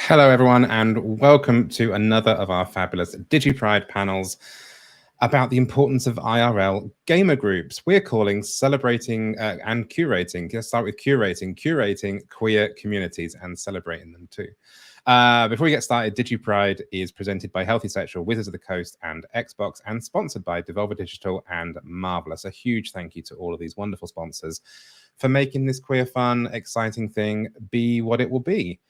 Hello, everyone, and welcome to another of our fabulous DigiPride panels about the importance of IRL gamer groups. We're calling Celebrating and Curating. Let's start with curating queer communities and celebrating them too. Before we get started, DigiPride is presented by Healthy Sexual, Wizards of the Coast, and Xbox, and sponsored by Devolver Digital and Marvelous. A huge thank you to all of these wonderful sponsors for making this queer, fun, exciting thing be what it will be.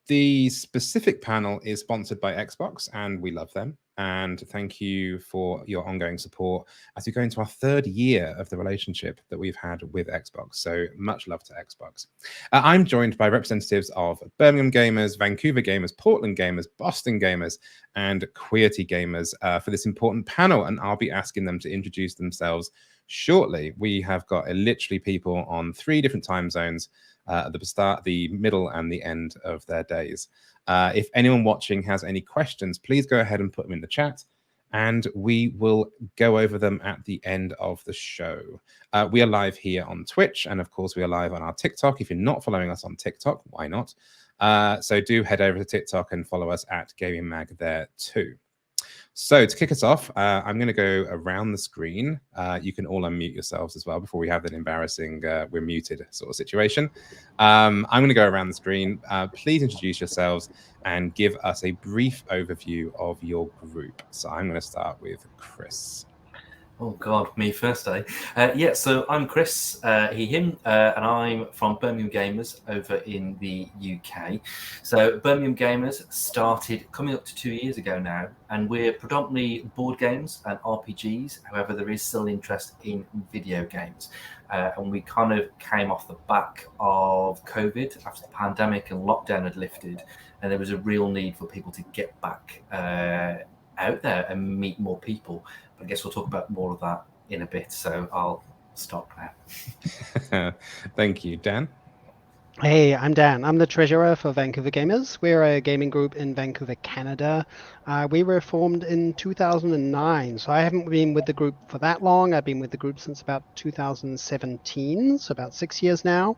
The specific panel is sponsored by Xbox, and we love them. And thank you for your ongoing support as we go into our third year of the relationship that we've had with Xbox. So much love to Xbox. I'm joined by representatives of Birmingham Gamers, Vancouver Gamers, Portland Gamers, Boston Gamers, and Qweerty Gamers for this important panel. And I'll be asking them to introduce themselves shortly. We have got literally people on 3 different time zones at the start, the middle, and the end of their days. If anyone watching has any questions, please go ahead and put them in the chat, and we will go over them at the end of the show. We are live here on Twitch, and of course we are live on our TikTok. If you're not following us on TikTok, why not? So do head over to TikTok and follow us at Gaming Mag there too. So to kick us off, I'm going to go around the screen. You can all unmute yourselves as well before we have that embarrassing we're muted sort of situation. I'm going to go around the screen. Please introduce yourselves and give us a brief overview of your group. So I'm going to start with Chris. Oh God, me first, eh? Yeah, so I'm Chris, he, him, and I'm from Birmingham Gamers over in the UK. So Birmingham Gamers started coming up to 2 years ago now, and we're predominantly board games and RPGs. However, there is still interest in video games. And we kind of came off the back of COVID after the pandemic and lockdown had lifted, and there was a real need for people to get back out there and meet more people. I guess we'll talk about more of that in a bit, so I'll stop now. Thank you. Dan? Hey, I'm Dan. I'm the treasurer for Vancouver Gamers. We're a gaming group in Vancouver, Canada. We were formed in 2009, so I haven't been with the group for that long. I've been with the group since about 2017, so about 6 years now.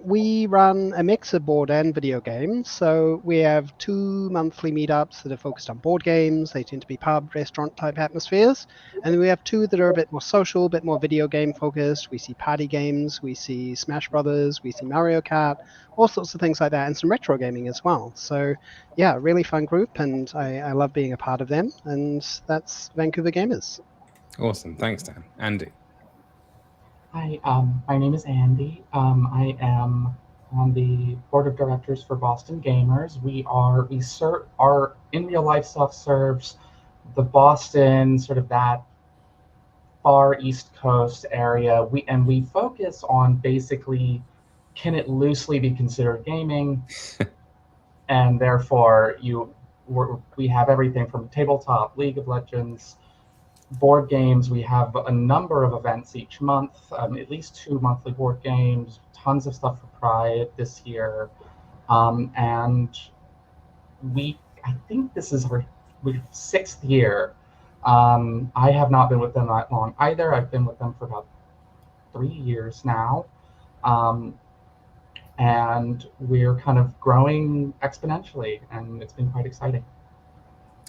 We run a mix of board and video games. So we have 2 monthly meetups that are focused on board games. They tend to be pub, restaurant type atmospheres. And then we have 2 that are a bit more social, a bit more video game focused. We see party games, we see Smash Brothers, we see Mario Kart, all sorts of things like that, and some retro gaming as well. So yeah, really fun group, and I love being a part of them. And that's Vancouver Gamers. Awesome. Thanks, Dan. Andy? Hi, my name is Andy. I am on the board of directors for Boston Gamers. Our in real life stuff serves the Boston, sort of that far East Coast area. We focus on basically, can it loosely be considered gaming? And therefore we have everything from tabletop, League of Legends, board games. We have a number of events each month, at least 2 monthly board games, tons of stuff for Pride this year. And I think this is our 6th year. I have not been with them that long either. I've been with them for about 3 years now. And we're kind of growing exponentially, and it's been quite exciting.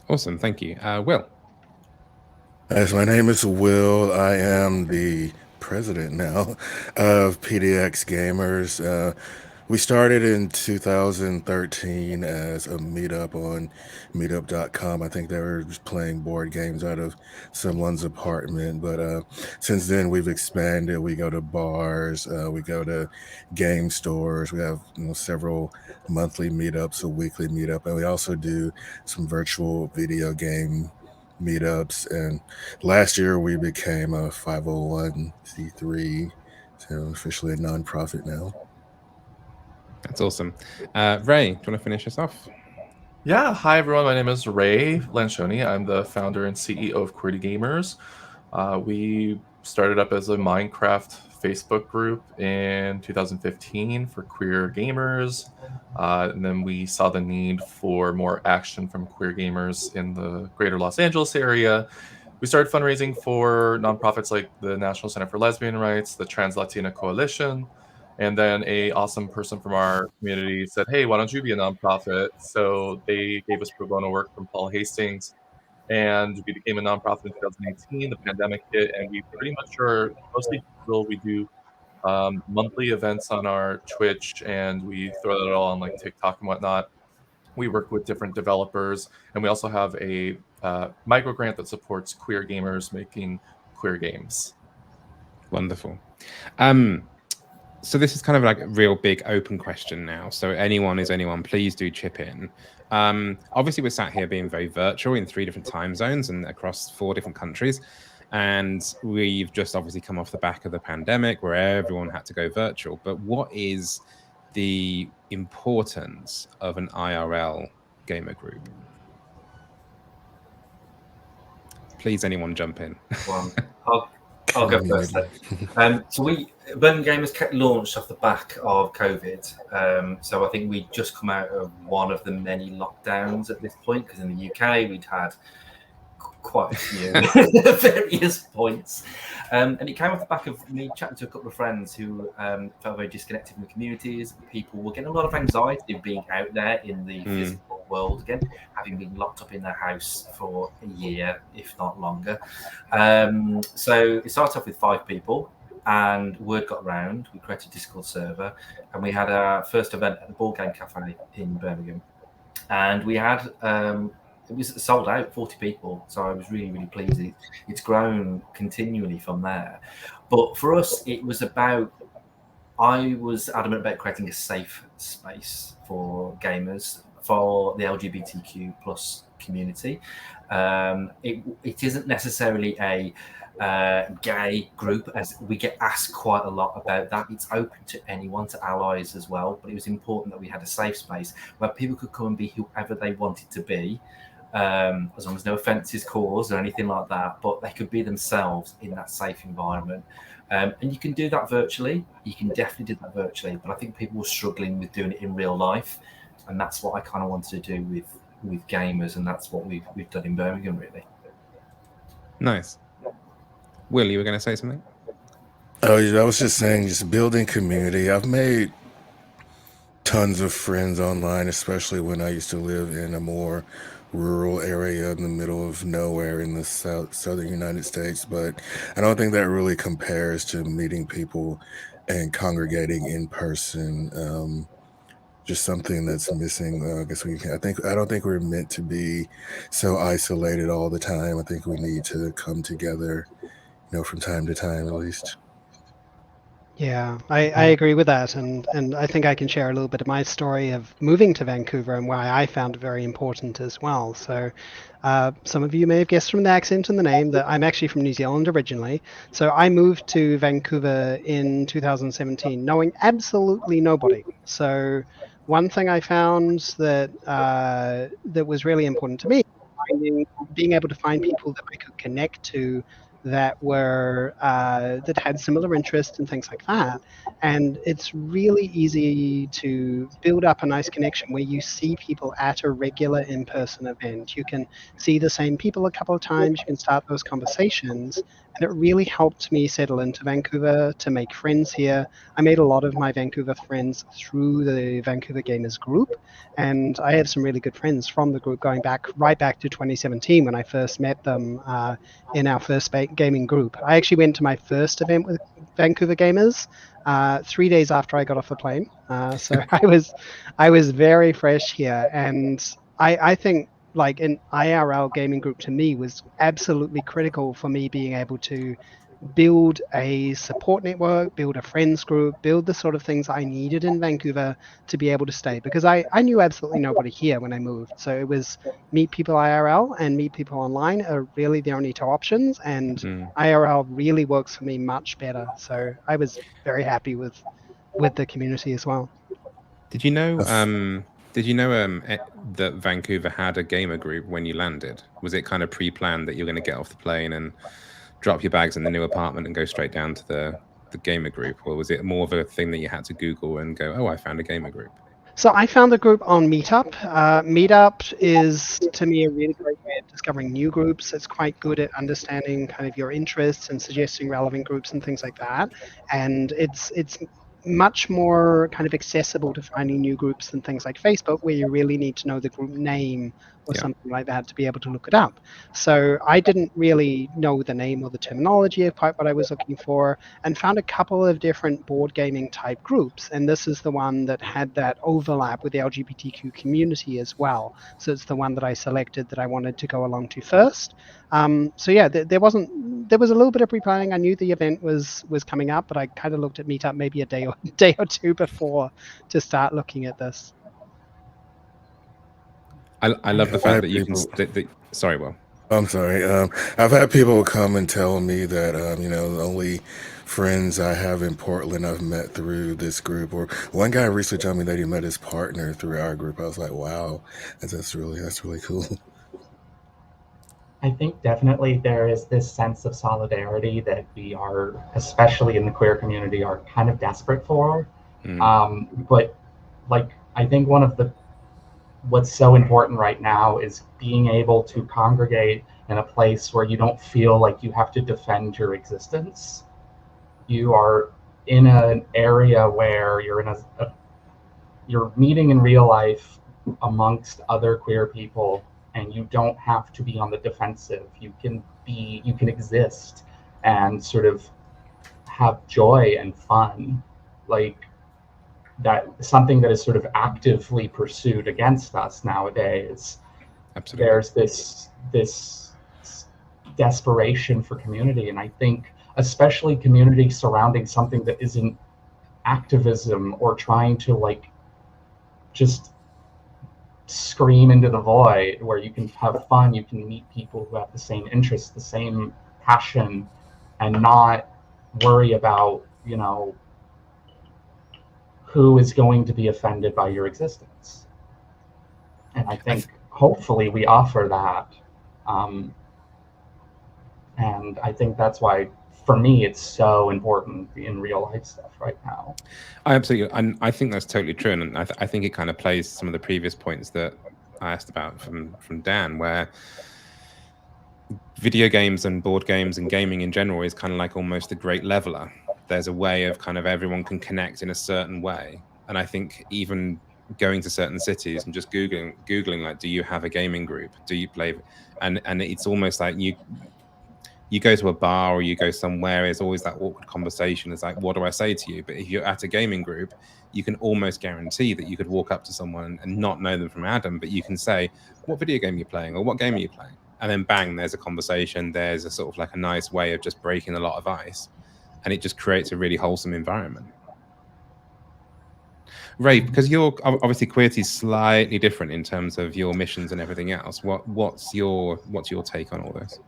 Awesome. Thank you. Will? As my name is Will, I am the president now of PDX Gamers. We started in 2013 as a meetup on meetup.com. I think they were just playing board games out of someone's apartment. But since then, we've expanded. We go to bars. We go to game stores. We have several monthly meetups, a weekly meetup. And we also do some virtual video game meetups, and last year we became a 501c3, so officially a nonprofit now. That's awesome. Ray, do you want to finish us off? Yeah, hi everyone, my name is Ray Lancioni. I'm the founder and CEO of Qweerty Gamers. We started up as a Minecraft Facebook group in 2015 for queer gamers, and then we saw the need for more action from queer gamers in the greater Los Angeles area. We started fundraising for nonprofits like the National Center for Lesbian Rights, the Trans Latina Coalition, And then a awesome person from our community said, hey, why don't you be a nonprofit? So they gave us pro bono work from Paul Hastings, and we became a nonprofit in 2018. The pandemic hit, and we pretty much are mostly digital. We do monthly events on our Twitch, and we throw that all on like TikTok and whatnot. We work with different developers, and we also have a micro grant that supports queer gamers making queer games. Wonderful. So this is kind of like a real big open question now. So anyone is anyone, please do chip in. Obviously, we're sat here being very virtual in 3 different time zones and across 4 different countries. And we've just obviously come off the back of the pandemic where everyone had to go virtual. But what is the importance of an IRL gamer group? Please, anyone jump in. Well, I'll go first then. So Birmingham Gaymers launched off the back of COVID. So I think we'd just come out of one of the many lockdowns at this point, because in the UK we'd had quite a few at various points. And it came off the back of me chatting to a couple of friends who felt very disconnected from the communities. People were getting a lot of anxiety of being out there in the physical world again, having been locked up in their house for a year, if not longer. So it started off with 5 people, and word got around. We created a Discord server, and we had our first event at the Board Game Cafe in Birmingham. And we had it was sold out, 40 people. So I was really, really pleased. It's grown continually from there. But for us, it was about, I was adamant about creating a safe space for gamers, for the LGBTQ plus community. It isn't necessarily a gay group, as we get asked quite a lot about that. It's open to anyone, to allies as well. But it was important that we had a safe space where people could come and be whoever they wanted to be. As long as no offence is caused or anything like that, but they could be themselves in that safe environment. And you can do that virtually. You can definitely do that virtually, but I think people were struggling with doing it in real life, and that's what I kind of wanted to do with gamers, and that's what we've done in Birmingham, really. Nice. Will, you were going to say something? Oh, I was just saying, just building community. I've made tons of friends online, especially when I used to live in a more rural area in the middle of nowhere in the southern United States. But I don't think that really compares to meeting people and congregating in person. Just something that's missing. I don't think we're meant to be so isolated all the time. I think we need to come together, from time to time at least. Yeah, I agree with that, and I think I can share a little bit of my story of moving to Vancouver and why I found it very important as well. So some of you may have guessed from the accent and the name that I'm actually from New Zealand originally. So I moved to Vancouver in 2017 knowing absolutely nobody. So one thing I found that that was really important to me, being able to find people that I could connect to that were that had similar interests and things like that. And it's really easy to build up a nice connection where you see people at a regular in-person event. You can see the same people a couple of times, you can start those conversations. And it really helped me settle into Vancouver, to make friends here. I made a lot of my Vancouver friends through the Vancouver Gamers group, and I have some really good friends from the group going back right back to 2017 when I first met them in our first gaming group. I actually went to my first event with Vancouver Gamers 3 days after I got off the plane. So I was very fresh here, and I think like an IRL gaming group to me was absolutely critical for me being able to build a support network, build a friends group, build the sort of things I needed in Vancouver to be able to stay, because I knew absolutely nobody here when I moved. So it was meet people IRL and meet people online are really the only 2 options, and IRL really works for me much better. So I was very happy with the community as well. Did you know that Vancouver had a gamer group when you landed? Was it kind of pre-planned that you're going to get off the plane and drop your bags in the new apartment and go straight down to the gamer group, or was it more of a thing that you had to Google and go, oh, I found a gamer group? So I found the group on Meetup. Meetup is, to me, a really great way of discovering new groups. It's quite good at understanding kind of your interests and suggesting relevant groups and things like that. And it's much more kind of accessible to finding new groups than things like Facebook, where you really need to know the group name or something like that to be able to look it up. So I didn't really know the name or the terminology of quite what I was looking for, and found a couple of different board gaming type groups. And this is the one that had that overlap with the LGBTQ community as well. So it's the one that I selected that I wanted to go along to first. So yeah, there was a little bit of pre-planning. I knew the event was coming up, but I kind of looked at Meetup maybe a day or two before to start looking at this. I love the fact that you can. Sorry, Will. I'm sorry. I've had people come and tell me that the only friends I have in Portland I've met through this group. Or one guy recently told me that he met his partner through our group. I was like, wow, that's really cool. I think definitely there is this sense of solidarity that we are, especially in the queer community, are kind of desperate for. But like, I think what's so important right now is being able to congregate in a place where you don't feel like you have to defend your existence. You are in an area where you're in you're meeting in real life amongst other queer people, and you don't have to be on the defensive. You can exist and sort of have joy and fun. Like, that something that is sort of actively pursued against us nowadays. Absolutely. There's this desperation for community, and I think especially community surrounding something that isn't activism or trying to like just scream into the void, where you can have fun, you can meet people who have the same interests, the same passion, and not worry about, who is going to be offended by your existence. And I think hopefully we offer that. And I think that's why, for me, it's so important in real life stuff right now. I think that's totally true. And I think it kind of plays some of the previous points that I asked about from Dan, where video games and board games and gaming in general is kind of like almost a great leveler. There's a way of kind of everyone can connect in a certain way. And I think even going to certain cities and just Googling like, do you have a gaming group? Do you play? And it's almost like you go to a bar or you go somewhere, there's always that awkward conversation. It's like, what do I say to you? But if you're at a gaming group, you can almost guarantee that you could walk up to someone and not know them from Adam, but you can say, what video game are you playing, or what game are you playing? And then bang, there's a conversation. There's a sort of like a nice way of just breaking a lot of ice. And it just creates a really wholesome environment. Ray, because you're obviously Qweerty is slightly different in terms of your missions and everything else. What's your take on all this?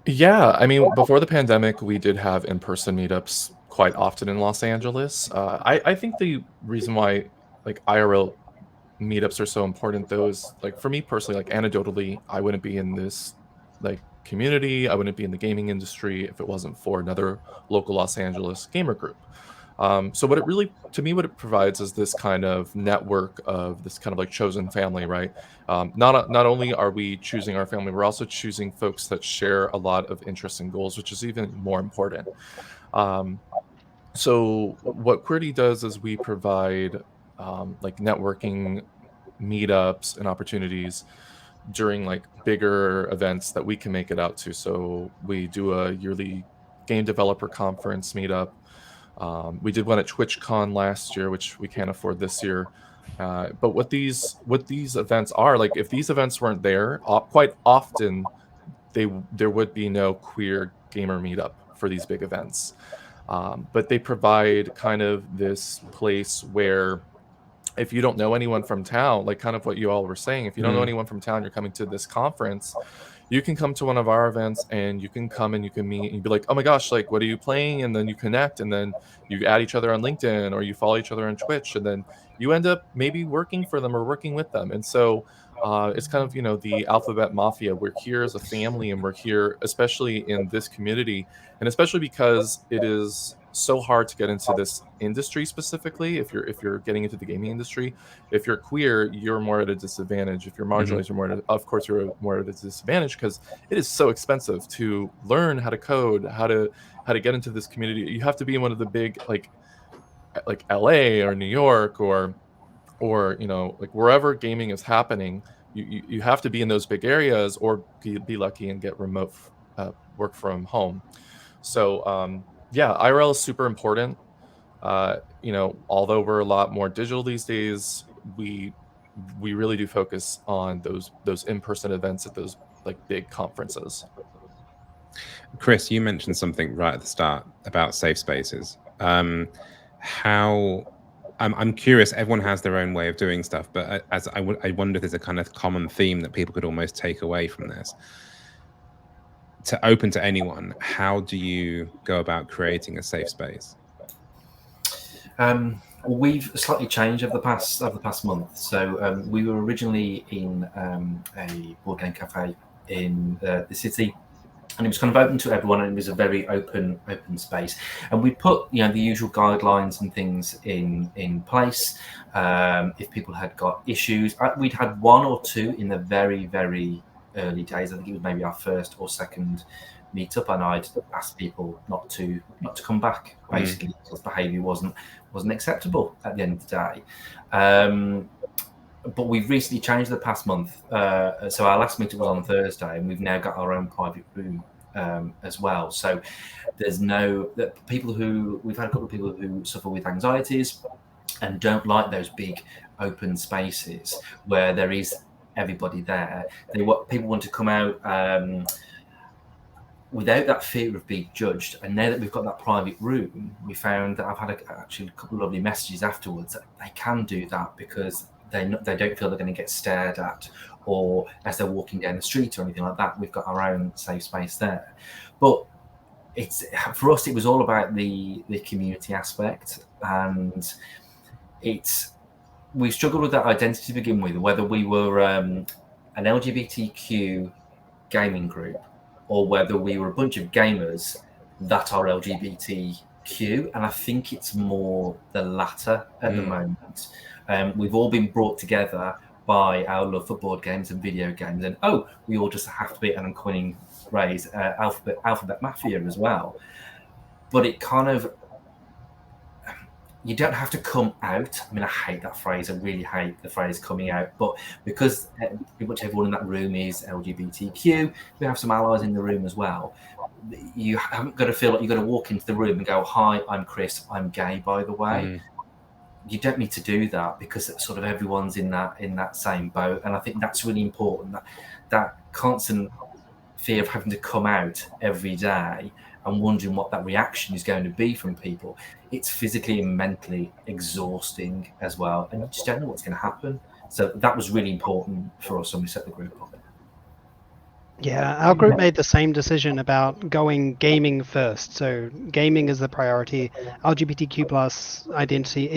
Yeah, I mean, before the pandemic, we did have in-person meetups quite often in Los Angeles. I think the reason why like IRL meetups are so important, though, is like for me personally, like anecdotally, I wouldn't be in this like community, I wouldn't be in the gaming industry if it wasn't for another local Los Angeles gamer group. So what it provides is this kind of network of this kind of like chosen family, right? Not only are we choosing our family, we're also choosing folks that share a lot of interests and goals, which is even more important. So what Qweerty does is we provide like networking meetups and opportunities during like bigger events that we can make it out to. So we do a yearly game developer conference meetup. We did one at TwitchCon last year, which we can't afford this year. But what these events are, like if these events weren't there, quite often there would be no queer gamer meetup for these big events. But they provide kind of this place where if you don't know anyone from town, like kind of what you all were saying, if you don't know anyone from town, you're coming to this conference, you can come to one of our events and you can come and you can meet and be like, oh my gosh, like, what are you playing? And then you connect and then you add each other on LinkedIn or you follow each other on Twitch. And then you end up maybe working for them or working with them. And so it's kind of, the alphabet mafia. We're here as a family and we're here, especially in this community. And especially because it is so hard to get into this industry specifically. If you're getting into the gaming industry, if you're queer, you're more at a disadvantage. If you're marginalized, you're more at a disadvantage because it is so expensive to learn how to code, how to get into this community. You have to be in one of the big, like, like LA or New York or you know, like wherever gaming is happening, you have to be in those big areas or be lucky and get remote work from home. So yeah, IRL is super important. You know, although we're a lot more digital these days, we really do focus on those in-person events at those like big conferences. Chris, you mentioned something right at the start about safe spaces. How I'm curious. Everyone has their own way of doing stuff, but I wonder if there's a kind of common theme that people could almost take away from this. To open to anyone, how do you go about creating a safe space? We've slightly changed over the past month. So we were originally in a board game cafe in the city, and it was kind of open to everyone, and it was a very open space. And we put, you know, the usual guidelines and things in place. If people had got issues, we'd had one or two in the very early days. I think it was maybe our first or second meetup, and I'd asked people not to come back, basically, because behaviour wasn't acceptable at the end of the day. But we've recently changed the past month. So our last meeting was on Thursday, and we've now got our own private room as well. So there's we've had a couple of people who suffer with anxieties and don't like those big open spaces where there is everybody there. People want to come out without that fear of being judged. And now that we've got that private room, we found that I've had actually a couple of lovely messages afterwards that they can do that because they don't feel they're going to get stared at, or as they're walking down the street or anything like that. We've got our own safe space there. But for us, it was all about the community aspect, and we struggled with that identity to begin with, whether we were an LGBTQ gaming group or whether we were a bunch of gamers that are LGBTQ. And I think it's more the latter at the moment. We've all been brought together by our love for board games and video games, and we all just have to be, and I'm coining Ray's alphabet mafia as well. But it kind of, you don't have to come out. I mean, I hate that phrase. I really hate the phrase coming out. But because pretty much everyone in that room is LGBTQ, we have some allies in the room as well. You haven't got to feel like you've got to walk into the room and go, "Hi, I'm Chris. I'm gay, by the way." You don't need to do that because it's sort of everyone's in that same boat. And I think that's really important. That constant fear of having to come out every day and wondering what that reaction is going to be from people. It's physically and mentally exhausting as well, and you just don't know what's going to happen. So that was really important for us when we set the group up. Yeah, our group made the same decision about going gaming first. So gaming is the priority. LGBTQ plus identity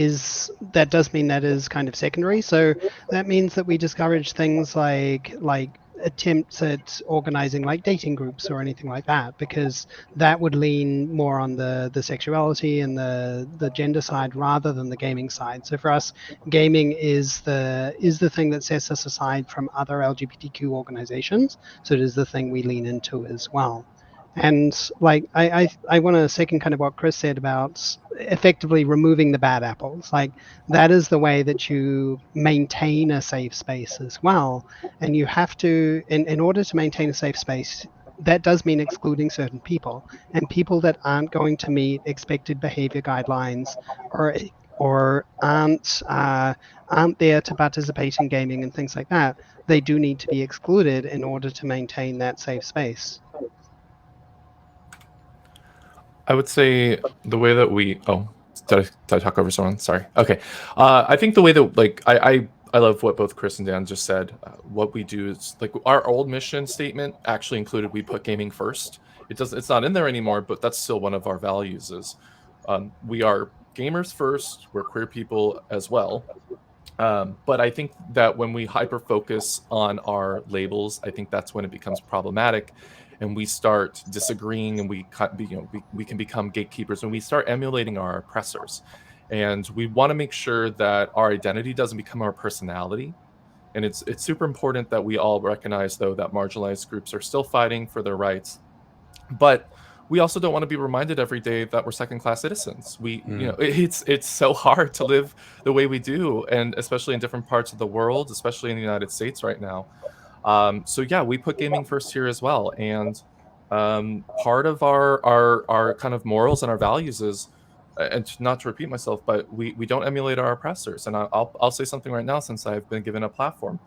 that does mean that is kind of secondary. So that means that we discourage things like attempts at organizing like dating groups or anything like that, because that would lean more on the sexuality and the gender side rather than the gaming side. So for us, gaming is the thing that sets us aside from other LGBTQ organizations. So it is the thing we lean into as well. And like I want to second kind of what Chris said about effectively removing the bad apples. Like that is the way that you maintain a safe space as well. And you have to, in order to maintain a safe space, that does mean excluding certain people, and people that aren't going to meet expected behavior guidelines or aren't there to participate in gaming and things like that. They do need to be excluded in order to maintain that safe space. I would say the way that did I talk over someone? Sorry. Okay. I think the way that I love what both Chris and Dan just said. What we do is like our old mission statement actually included we put gaming first. It's not in there anymore, but that's still one of our values is we are gamers first. We're queer people as well. But I think that when we hyper focus on our labels, I think that's when it becomes problematic. And we start disagreeing, and we can become gatekeepers, and we start emulating our oppressors. And we want to make sure that our identity doesn't become our personality. And it's super important that we all recognize, though, that marginalized groups are still fighting for their rights. But we also don't want to be reminded every day that we're second-class citizens. You know, it's so hard to live the way we do, and especially in different parts of the world, especially in the United States right now. So yeah, we put gaming first here as well, and part of our kind of morals and our values is, and not to repeat myself, but we don't emulate our oppressors. And I'll say something right now, since I've been given a platform.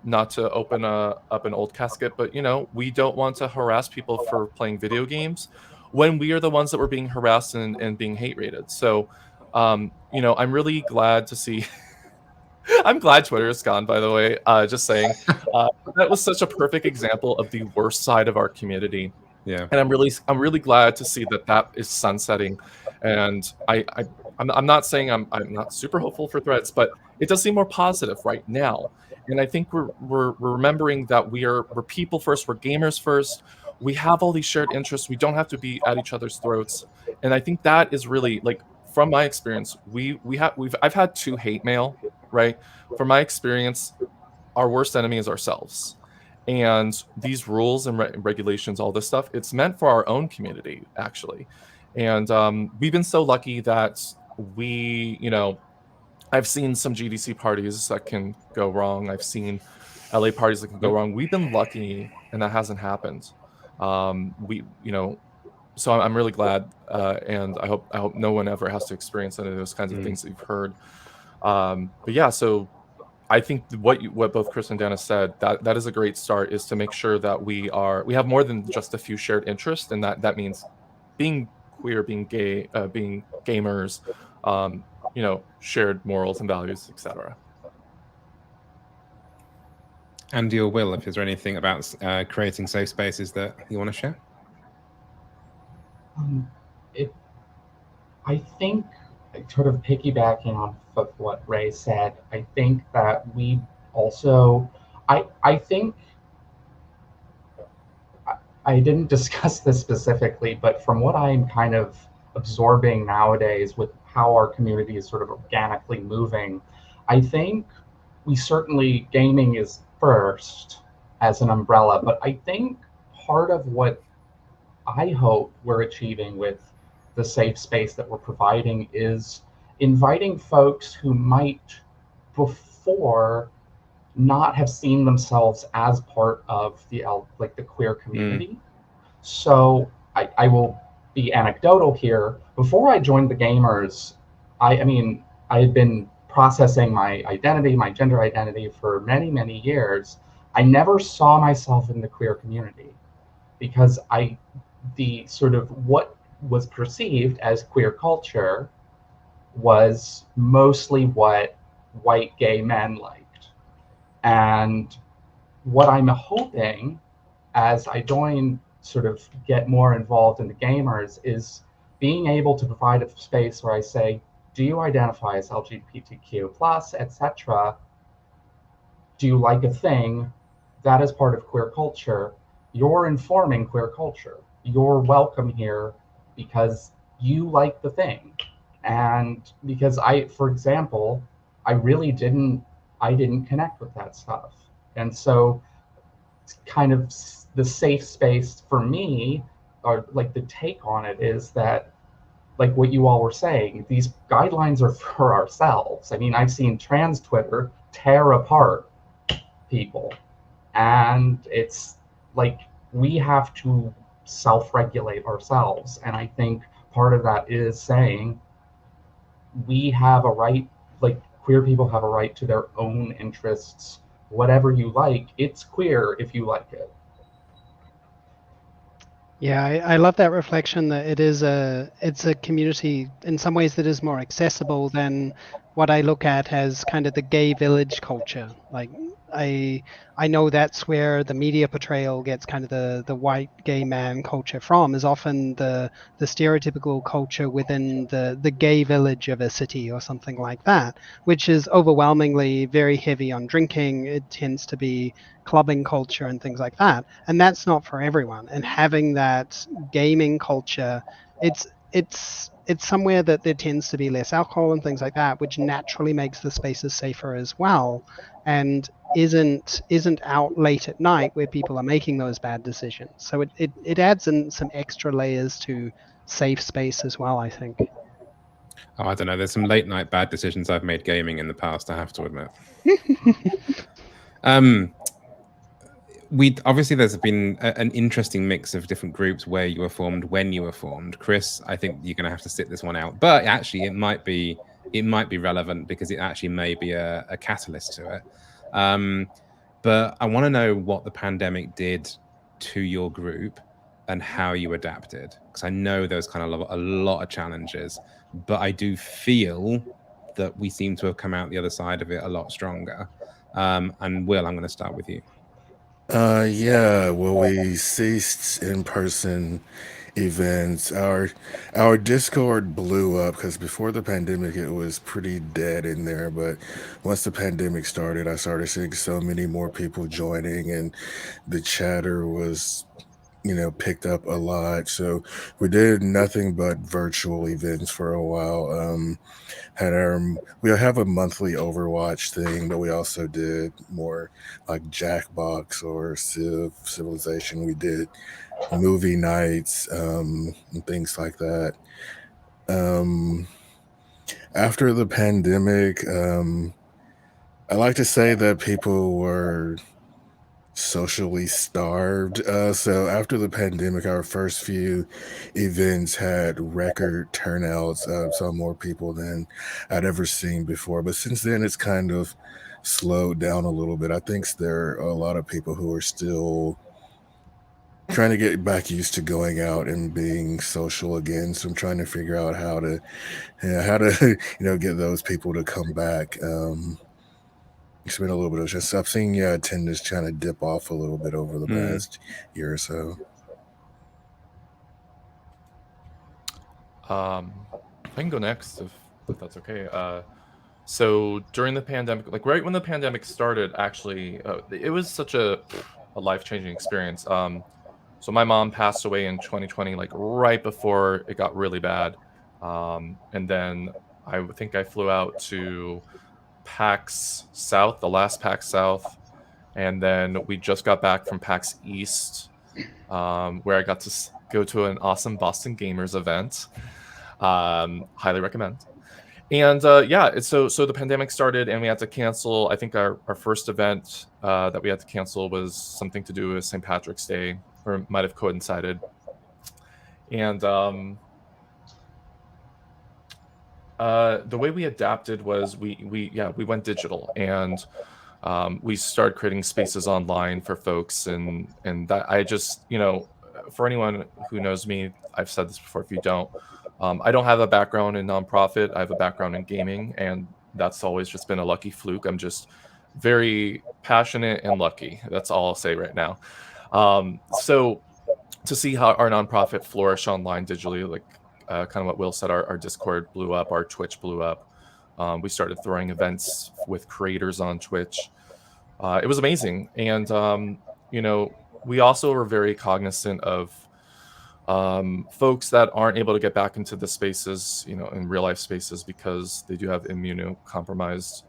Not to open up an old casket, but you know, we don't want to harass people for playing video games when we are the ones that were being harassed and being hate rated. So, you know, I'm really glad to see. I'm glad Twitter is gone, by the way. Just saying, that was such a perfect example of the worst side of our community. Yeah. And I'm really glad to see that is sunsetting. And I'm not saying I'm not super hopeful for Threads, but it does seem more positive right now. And I think we're remembering that we're people first, we're gamers first. We have all these shared interests. We don't have to be at each other's throats. And I think that is really, like, from my experience, I've had 2 hate mail, right? From my experience, our worst enemy is ourselves. And these rules and regulations, all this stuff, it's meant for our own community, actually. And we've been so lucky that you know, I've seen some GDC parties that can go wrong. I've seen LA parties that can go wrong. We've been lucky, and that hasn't happened. You know, so I'm really glad, and I hope no one ever has to experience any of those kinds of things that you've heard. But yeah, so I think what both Chris and Dana said, that is a great start, is to make sure that we have more than just a few shared interests, and that means being queer, being gay, being gamers, you know, shared morals and values, etc. Andy or Will, if there's anything about creating safe spaces that you want to share? I think, sort of piggybacking off of what Ray said, I think that we also, I think, I didn't discuss this specifically, but from what I'm kind of absorbing nowadays with how our community is sort of organically moving, I think we certainly, gaming is first as an umbrella, but I think part of what I hope we're achieving with the safe space that we're providing is inviting folks who might before not have seen themselves as part of the queer community. So I will be anecdotal here. Before I joined the Gamers, I mean, I had been processing my identity, my gender identity, for many, many years. I never saw myself in the queer community because the sort of what was perceived as queer culture was mostly what white gay men liked. And what I'm hoping, as I sort of get more involved in the Gamers, is being able to provide a space where I say, do you identify as LGBTQ plus, etc.? Do you like a thing that is part of queer culture? You're informing queer culture. You're welcome here because you like the thing. And because for example, I didn't connect with that stuff. And so kind of the safe space for me, or like the take on it, is that, like what you all were saying, these guidelines are for ourselves. I mean, I've seen trans Twitter tear apart people, and it's like we have to self-regulate ourselves. And I think part of that is saying we have a right, like queer people have a right to their own interests. Whatever you like, it's queer if you like it. Yeah, I love that reflection that it's a community in some ways that is more accessible than what I look at as kind of the gay village culture. Like I know that's where the media portrayal gets kind of the white gay man culture from, is often the stereotypical culture within the gay village of a city or something like that, which is overwhelmingly very heavy on drinking. It tends to be clubbing culture and things like that, and that's not for everyone. And having that gaming culture, it's somewhere that there tends to be less alcohol and things like that, which naturally makes the spaces safer as well. And isn't out late at night where people are making those bad decisions. So it adds in some extra layers to safe space as well, I think. Oh, I don't know. There's some late night bad decisions I've made gaming in the past, I have to admit. Obviously there's been an interesting mix of different groups where you were formed, when you were formed. Chris, I think you're going to have to sit this one out, but actually it might be relevant because it actually may be a catalyst to it. But I want to know what the pandemic did to your group and how you adapted, because I know there's kind of a lot of challenges, but I do feel that we seem to have come out the other side of it a lot stronger. And Will, I'm going to start with you. Yeah, well, we ceased in-person events. Our Discord blew up because before the pandemic, it was pretty dead in there. But once the pandemic started, I started seeing so many more people joining, and the chatter was, picked up a lot. So we did nothing but virtual events for a while. We have a monthly Overwatch thing, but we also did more like Jackbox or Civilization. We did movie nights, and things like that. After the pandemic, I like to say that people were socially starved. So after the pandemic, our first few events had record turnouts, saw more people than I'd ever seen before. But since then, it's kind of slowed down a little bit. I think there are a lot of people who are still trying to get back used to going out and being social again. So I'm trying to figure out how to get those people to come back. It's been a little bit of just I've seen attendance trying to dip off a little bit over the past year or so. I can go next if that's okay. So during the pandemic, like right when the pandemic started, actually, it was such a life-changing experience. So my mom passed away in 2020, like right before it got really bad. And then I think I flew out to PAX South, the last PAX South, and then we just got back from PAX East, where I got to go to an awesome Boston Gamers event. Highly recommend. And so the pandemic started and we had to cancel. I think our first event that we had to cancel was something to do with St. Patrick's Day, or it might have coincided. And the way we adapted was we went digital, and we started creating spaces online for folks, and that I just, for anyone who knows me, I've said this before, if you don't, I don't have a background in nonprofit. I have a background in gaming, and that's always just been a lucky fluke. I'm just very passionate and lucky. That's all I'll say right now. So to see how our nonprofit flourished online digitally, like kind of what Will said, our Discord blew up, our Twitch blew up. We started throwing events with creators on Twitch. It was amazing. And, we also were very cognizant of folks that aren't able to get back into the spaces, in real life spaces, because they do have immunocompromised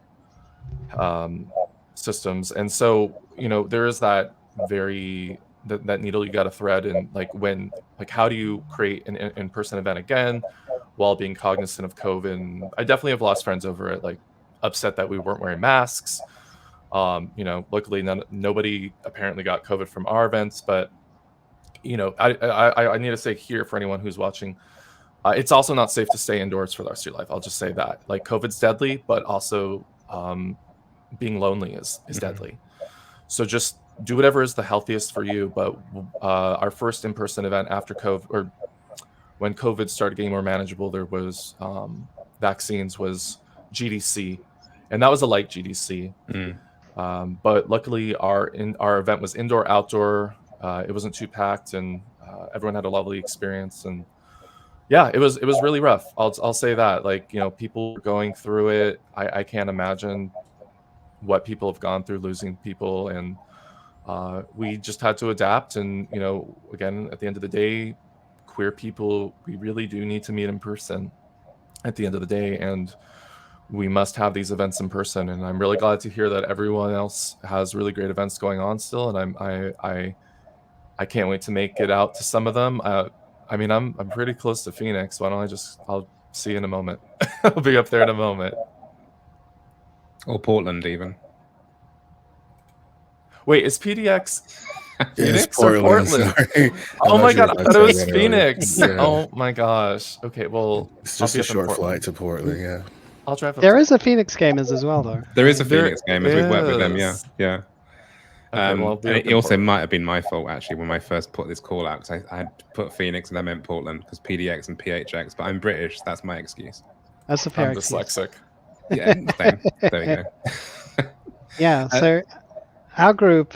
systems. And so, there is that that needle you got to thread, and how do you create an in-person event again while being cognizant of COVID? And I definitely have lost friends over it, like upset that we weren't wearing masks. Luckily nobody apparently got COVID from our events, but I need to say here for anyone who's watching, it's also not safe to stay indoors for the rest of your life. I'll just say that, like, COVID's deadly, but also being lonely is deadly. So just do whatever is the healthiest for you. But our first in-person event after COVID, or when COVID started getting more manageable, there was vaccines, was GDC, and that was a light GDC. But luckily our event was indoor, outdoor. It wasn't too packed, and everyone had a lovely experience. And yeah, it was really rough. I'll say that. Like, people going through it. I can't imagine what people have gone through, losing people, and we just had to adapt. And again, at the end of the day, queer people, we really do need to meet in person at the end of the day. And we must have these events in person. And I'm really glad to hear that everyone else has really great events going on still. And I can't wait to make it out to some of them. I mean, I'm pretty close to Phoenix. Why don't I'll see you in a moment. I'll be up there in a moment. Or Portland even. Wait, is PDX Phoenix or Portland? Sorry. Oh my god, I thought it was Earlier. Phoenix. Yeah. Oh my gosh. Okay, well, It's just a short flight to Portland, yeah. I'll drive up. There is a Phoenix Gamers as well, though. There is a Phoenix Gamers. We've worked with them, yeah. Okay, well, and it also might have been my fault actually when I first put this call out, because I had put Phoenix and I meant Portland because PDX and PHX, but I'm British. That's my excuse. That's a fair I'm dyslexic. Yeah, same. There you go. Yeah, so our group,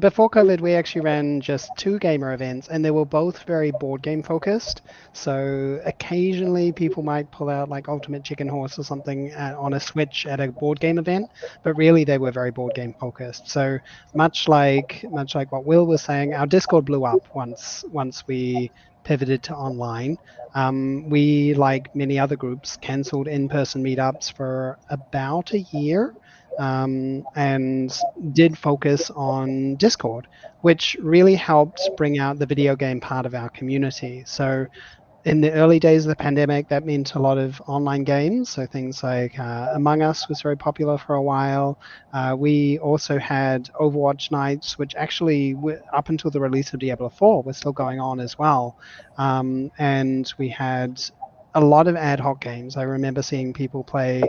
before COVID, we actually ran just 2 gamer events, and they were both very board game focused. So occasionally people might pull out like Ultimate Chicken Horse or something on a Switch at a board game event, but really they were very board game focused. So much like what Will was saying, our Discord blew up once we pivoted to online. We, like many other groups, cancelled in-person meetups for about a year. And did focus on Discord, which really helped bring out the video game part of our community. So in the early days of the pandemic, that meant a lot of online games. So things like Among Us was very popular for a while. We also had Overwatch nights, which actually, up until the release of Diablo 4, was still going on as well. And we had a lot of ad hoc games. I remember seeing people play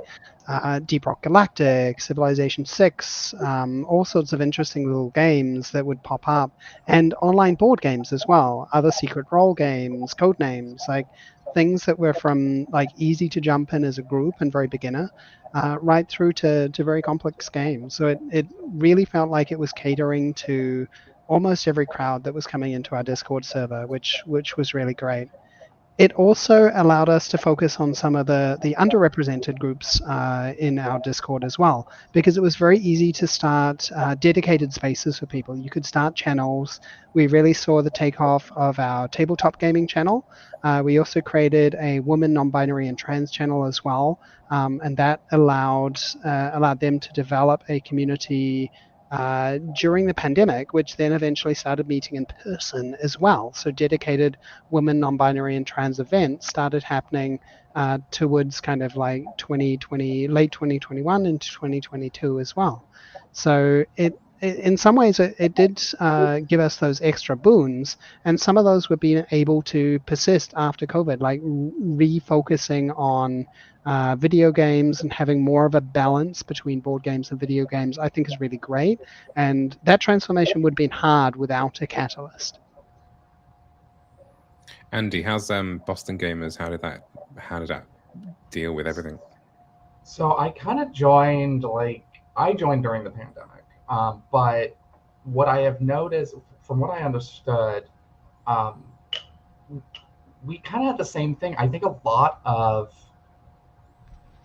Deep Rock Galactic, Civilization 6, all sorts of interesting little games that would pop up, and online board games as well, other secret role games, code names, like things that were from like easy to jump in as a group and very beginner, right through to very complex games. So it really felt like it was catering to almost every crowd that was coming into our Discord server, which was really great. It also allowed us to focus on some of the underrepresented groups in our Discord as well, because it was very easy to start dedicated spaces for people. You could start channels. We really saw the takeoff of our tabletop gaming channel. We also created a woman, non-binary, and trans channel as well, and that allowed them to develop a community during the pandemic, which then eventually started meeting in person as well. So dedicated women, non-binary, and trans events started happening towards kind of like 2020, late 2021 into 2022 as well. So in some ways, it did give us those extra boons, and some of those were being able to persist after COVID, like refocusing on video games and having more of a balance between board games and video games, I think is really great. And that transformation would have been hard without a catalyst. Andy, how's Boston Gamers? How did that deal with everything? So I kind of joined during the pandemic, but what I have noticed, from what I understood, we kind of had the same thing. I think a lot of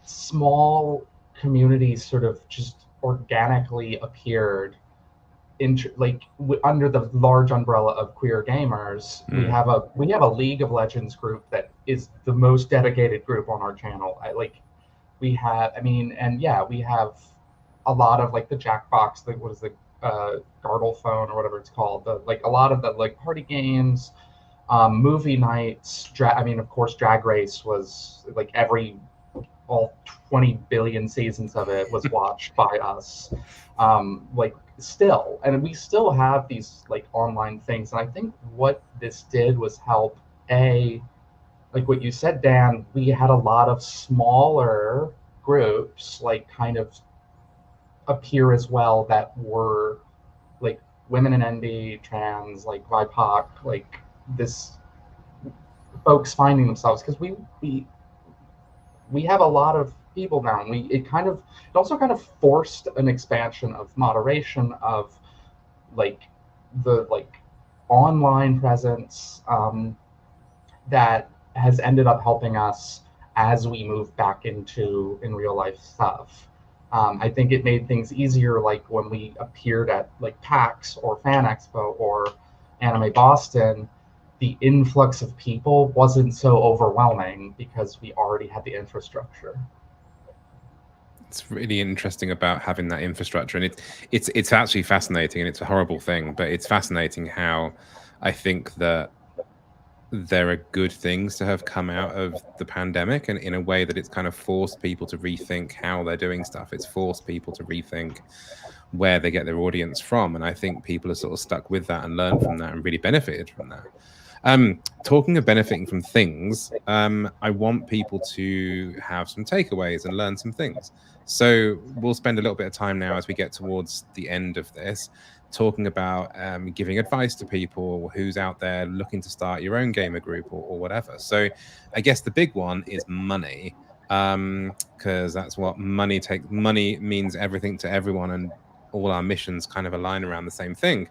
small communities sort of just organically appeared under the large umbrella of Queer Gamers. We have a League of Legends group that is the most dedicated group on our channel. We have a lot of like the Jackbox, what is the Gargle phone or whatever it's called, a lot of the like party games, movie nights. Of course, Drag Race was like all 20 billion seasons of it was watched by us. Still, and we still have these like online things. And I think what this did was help, like what you said, Dan, we had a lot of smaller groups like kind of appear as well that were like women in NB, trans, like BIPOC, like this folks finding themselves, because we have a lot of people now, and it also kind of forced an expansion of moderation of like the online presence that has ended up helping us as we move back in real life stuff. I think it made things easier, like when we appeared at like PAX or Fan Expo or Anime Boston, the influx of people wasn't so overwhelming because we already had the infrastructure. it's really interesting about having that infrastructure, and it's actually fascinating, and it's a horrible thing, but it's fascinating how I think that there are good things to have come out of the pandemic, and in a way that it's kind of forced people to rethink how they're doing stuff. It's forced people to rethink where they get their audience from, and I think people are sort of stuck with that and learned from that and really benefited from that. Talking of benefiting from things, I want people to have some takeaways and learn some things. So we'll spend a little bit of time now as we get towards the end of this talking about giving advice to people who's out there looking to start your own gamer group or whatever. So I guess the big one is money, because that's what money means everything to everyone, and all our missions kind of align around the same thing.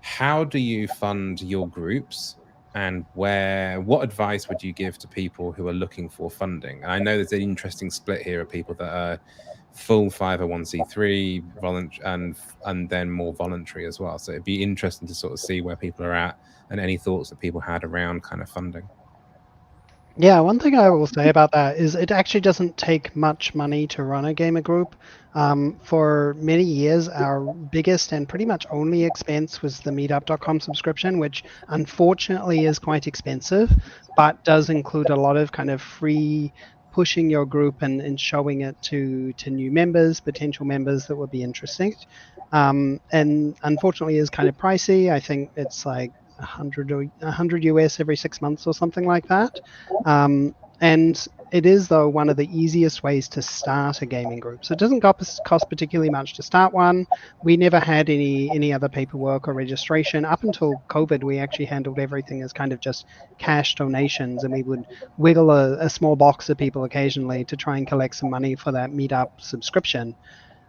How do you fund your groups, and what advice would you give to people who are looking for funding? And I know there's an interesting split here of people that are full 501c3 and then more voluntary as well. So it'd be interesting to sort of see where people are at and any thoughts that people had around kind of funding. Yeah, one thing I will say about that is it actually doesn't take much money to run a gamer group. For many years, our biggest and pretty much only expense was the meetup.com subscription, which unfortunately is quite expensive, but does include a lot of kind of free pushing your group and showing it to new members, potential members that would be interested. And unfortunately is kind of pricey. I think it's like 100 US every 6 months or something like that. And it is, though, one of the easiest ways to start a gaming group. So it doesn't cost particularly much to start one. We never had any other paperwork or registration. Up until COVID, we actually handled everything as kind of just cash donations, and we would wiggle a small box of people occasionally to try and collect some money for that meetup subscription.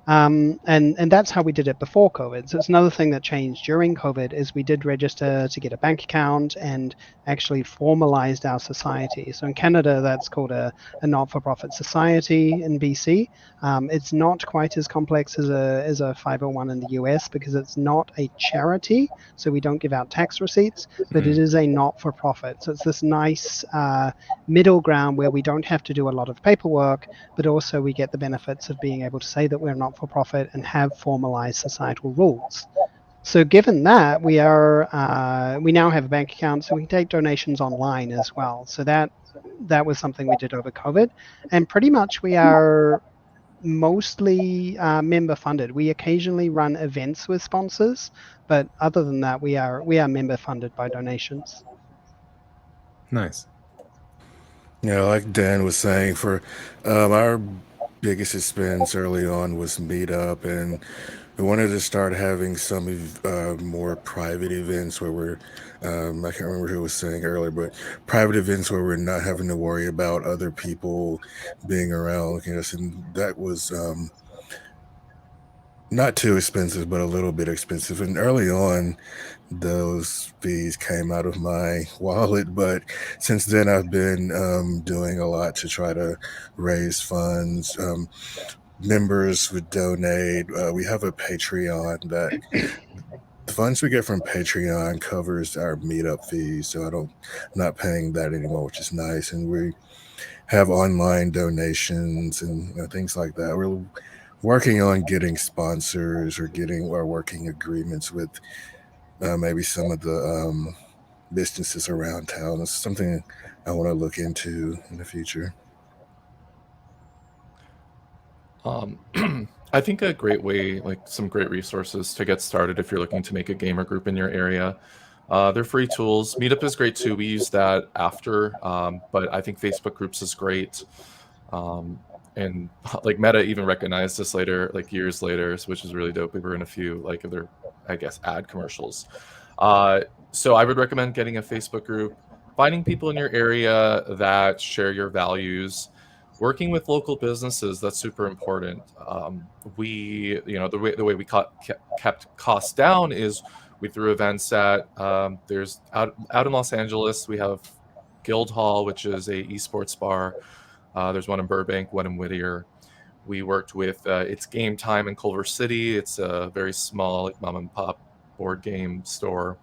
And that's how we did it before COVID. So it's another thing that changed during COVID is we did register to get a bank account and actually formalized our society. So in Canada, that's called a not-for-profit society. In BC, it's not quite as complex as a 501 in the US because it's not a charity, so we don't give out tax receipts, but it is a not-for-profit. So it's this nice middle ground where we don't have to do a lot of paperwork, but also we get the benefits of being able to say that we're not for profit and have formalized societal rules. So given that, we now have a bank account, so we can take donations online as well. So that was something we did over COVID, and pretty much we are mostly member funded. We occasionally run events with sponsors, but other than that, we are member funded by donations. Nice. Yeah, like Dan was saying, for our biggest expense early on was Meetup, and we wanted to start having some more private events where we're, I can't remember who was saying earlier, but private events where we're not having to worry about other people being around looking at us, and that was not too expensive, but a little bit expensive. And early on, those fees came out of my wallet, but since then I've been doing a lot to try to raise funds. Members would donate. We have a Patreon that the funds we get from Patreon covers our meetup fees, so I'm not paying that anymore, which is nice. And we have online donations and things like that. We're working on getting sponsors or working agreements with maybe some of the businesses around town. It's something I want to look into in the future. I think a great way, like some great resources to get started if you're looking to make a gamer group in your area. They're free tools. Meetup is great too. We use that after, but I think Facebook groups is great. And like Meta even recognized this later, like years later, which is really dope. We were in a few like of their, I guess, ad commercials. So I would recommend getting a Facebook group, finding people in your area that share your values, working with local businesses. That's super important. The way we kept costs down is we threw events at there's out in Los Angeles. We have Guildhall, which is a esports bar. There's one in Burbank, one in Whittier. We worked with It's Game Time in Culver City. It's a very small, like, mom and pop board game store.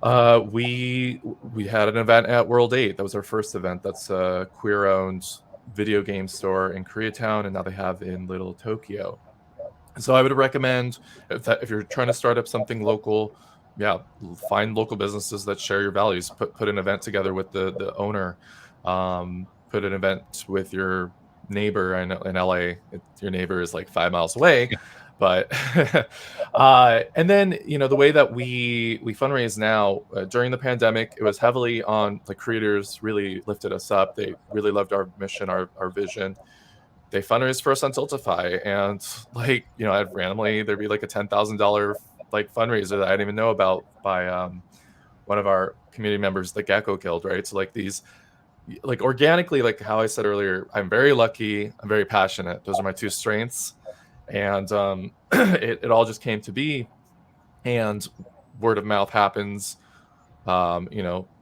We had an event at World 8. That was our first event. That's a queer-owned video game store in Koreatown, and now they have in Little Tokyo. So I would recommend if you're trying to start up something local, find local businesses that share your values. Put an event together with the owner. Put an event with your neighbor. I know in LA, your neighbor is like 5 miles away, but and then the way that we fundraise now during the pandemic, it was heavily on the creators. Really lifted us up. They really loved our mission, our vision. They fundraised for us on Tiltify, and I'd randomly there'd be like a $10,000 like fundraiser that I didn't even know about by one of our community members, the Gecko Guild, right? So like these, like organically, like how I said earlier, I'm very lucky, I'm very passionate. Those are my two strengths, and it all just came to be, and word of mouth happens. All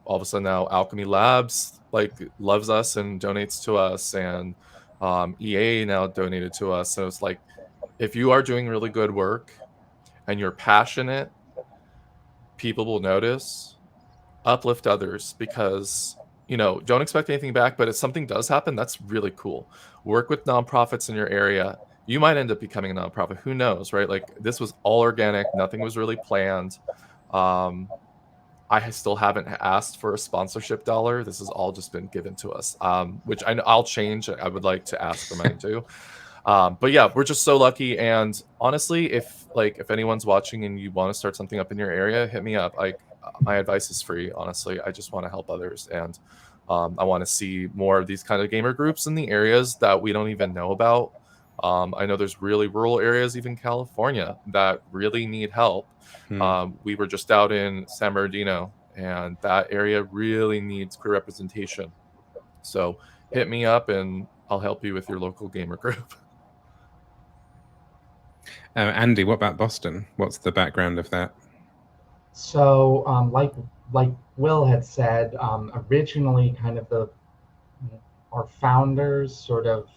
of a sudden now Alchemy Labs like loves us and donates to us, and EA now donated to us. So it's like, if you are doing really good work and you're passionate, people will notice. Uplift others, because don't expect anything back, but if something does happen, that's really cool. Work with nonprofits in your area. You might end up becoming a nonprofit, who knows, right? Like, this was all organic, nothing was really planned. I still haven't asked for a sponsorship dollar. This has all just been given to us, which I'll change. I would like to ask for money too. But yeah, we're just so lucky. And honestly, if anyone's watching and you want to start something up in your area, hit me up. My advice is free. Honestly, I just want to help others, and I want to see more of these kind of gamer groups in the areas that we don't even know about. I know there's really rural areas, even California, that really need help. We were just out in San Bernardino, and that area really needs queer representation. So hit me up and I'll help you with your local gamer group. Andy, what about Boston? What's the background of that? So like Will had said, originally kind of our founders sort of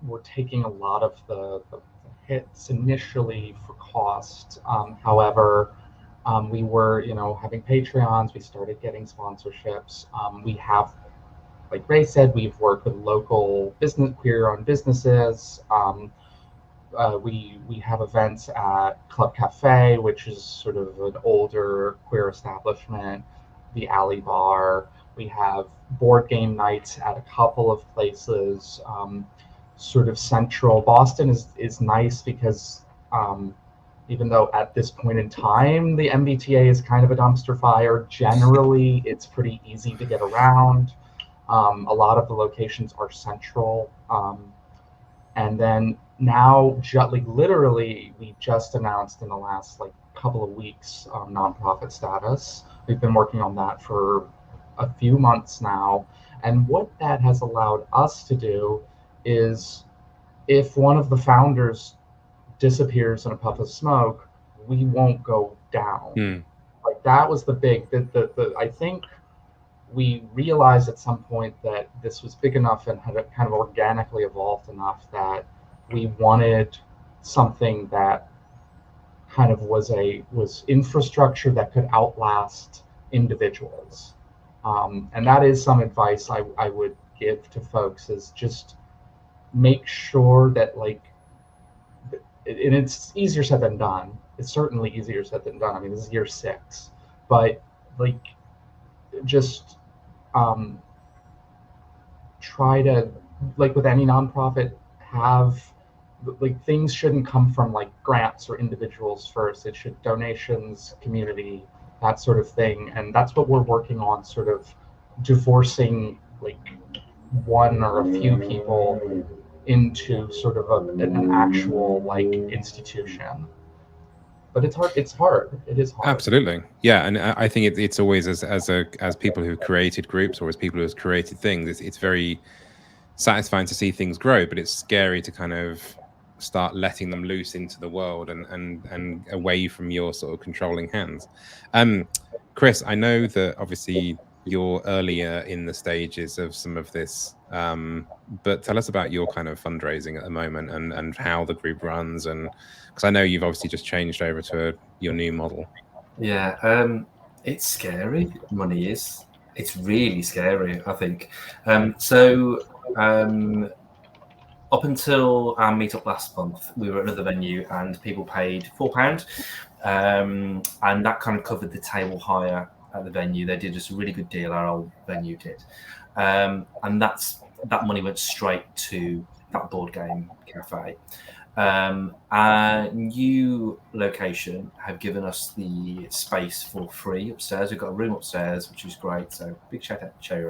were taking a lot of the hits initially for cost. However, we were, having Patreons, we started getting sponsorships. We have, like Ray said, we've worked with local queer-owned businesses. We have events at Club Cafe, which is sort of an older queer establishment, the Alley Bar. We have board game nights at a couple of places. Sort of central Boston is nice because even though at this point in time the MBTA is kind of a dumpster fire, generally it's pretty easy to get around. A lot of the locations are central, and then now literally we just announced in the last couple of weeks nonprofit status. We've been working on that for a few months now, and what that has allowed us to do is, if one of the founders disappears in a puff of smoke, we won't go down. Like, that was the big, I think we realized at some point that this was big enough and had kind of organically evolved enough that we wanted something that kind of was infrastructure that could outlast individuals. And that is some advice I would give to folks, is just make sure that and it's easier said than done. It's certainly easier said than done. I mean, this is year 6, but just try to, with any nonprofit, have things shouldn't come from grants or individuals first. It should donations, community, that sort of thing. And that's what we're working on, sort of divorcing one or a few people into sort of an actual institution. But it's hard. It is hard. Absolutely, yeah. And I think it's always as people who've created groups, or as people who've created things, it's very satisfying to see things grow, but it's scary to kind of start letting them loose into the world and away from your sort of controlling hands. Chris, I know that obviously you're earlier in the stages of some of this, but tell us about your kind of fundraising at the moment and how the group runs, and because I know you've obviously just changed over to your new model. Yeah, it's scary. Money is. It's really scary, I think. So up until our meetup last month, we were at another venue and people paid £4, and that kind of covered the table hire at the venue. They did us a really good deal, our old venue did, and that money went straight to that board game cafe. Our new location have given us the space for free upstairs. We've got a room upstairs, which is great. So big shout out to Cherry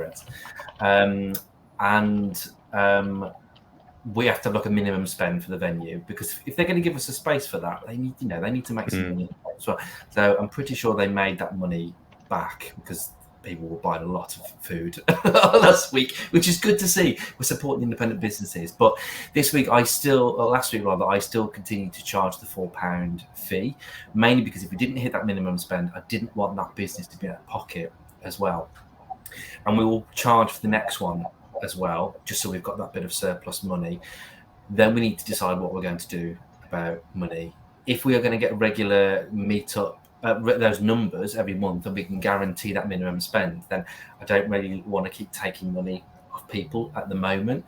we have to have like a minimum spend for the venue, because if they're going to give us a space for that, they need to make some money as well. So I'm pretty sure they made that money back, because people were buying a lot of food last week, which is good to see. We're supporting independent businesses. But last week I still continued to charge the £4 fee, mainly because if we didn't hit that minimum spend, I didn't want that business to be out of pocket as well. And we will charge for the next one as well, just so we've got that bit of surplus money. Then we need to decide what we're going to do about money. If we are going to get a regular meetup, those numbers every month, and we can guarantee that minimum spend, then I don't really want to keep taking money off people at the moment.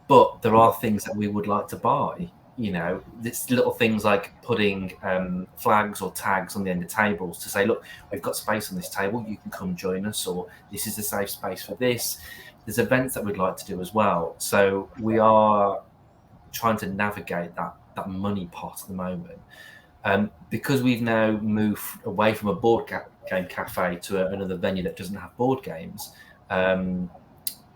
But there are things that we would like to buy. It's little things like putting flags or tags on the end of tables to say, look, we've got space on this table, you can come join us, or this is a safe space for this. There's events that we'd like to do as well. So we are trying to navigate that money pot at the moment. Because we've now moved away from a board game cafe to another venue that doesn't have board games,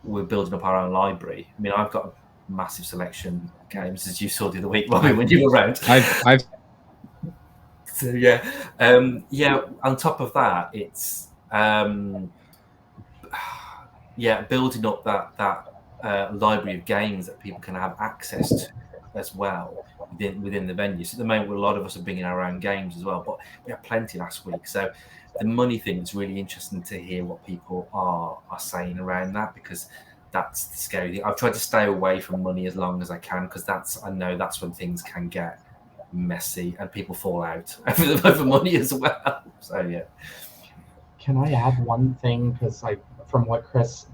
we're building up our own library. I mean, I've got a massive selection of games, as you saw the other week, Robin, when you were around. So on top of that, it's building up that library of games that people can have access to as well within the venue. So at the moment, a lot of us are bringing our own games as well, but we had plenty last week. So the money thing is really interesting to hear what people are saying around that, because that's the scary thing. I've tried to stay away from money as long as I can, because I know that's when things can get messy and people fall out over money as well. So yeah. Can I add one thing? Because from what Chris,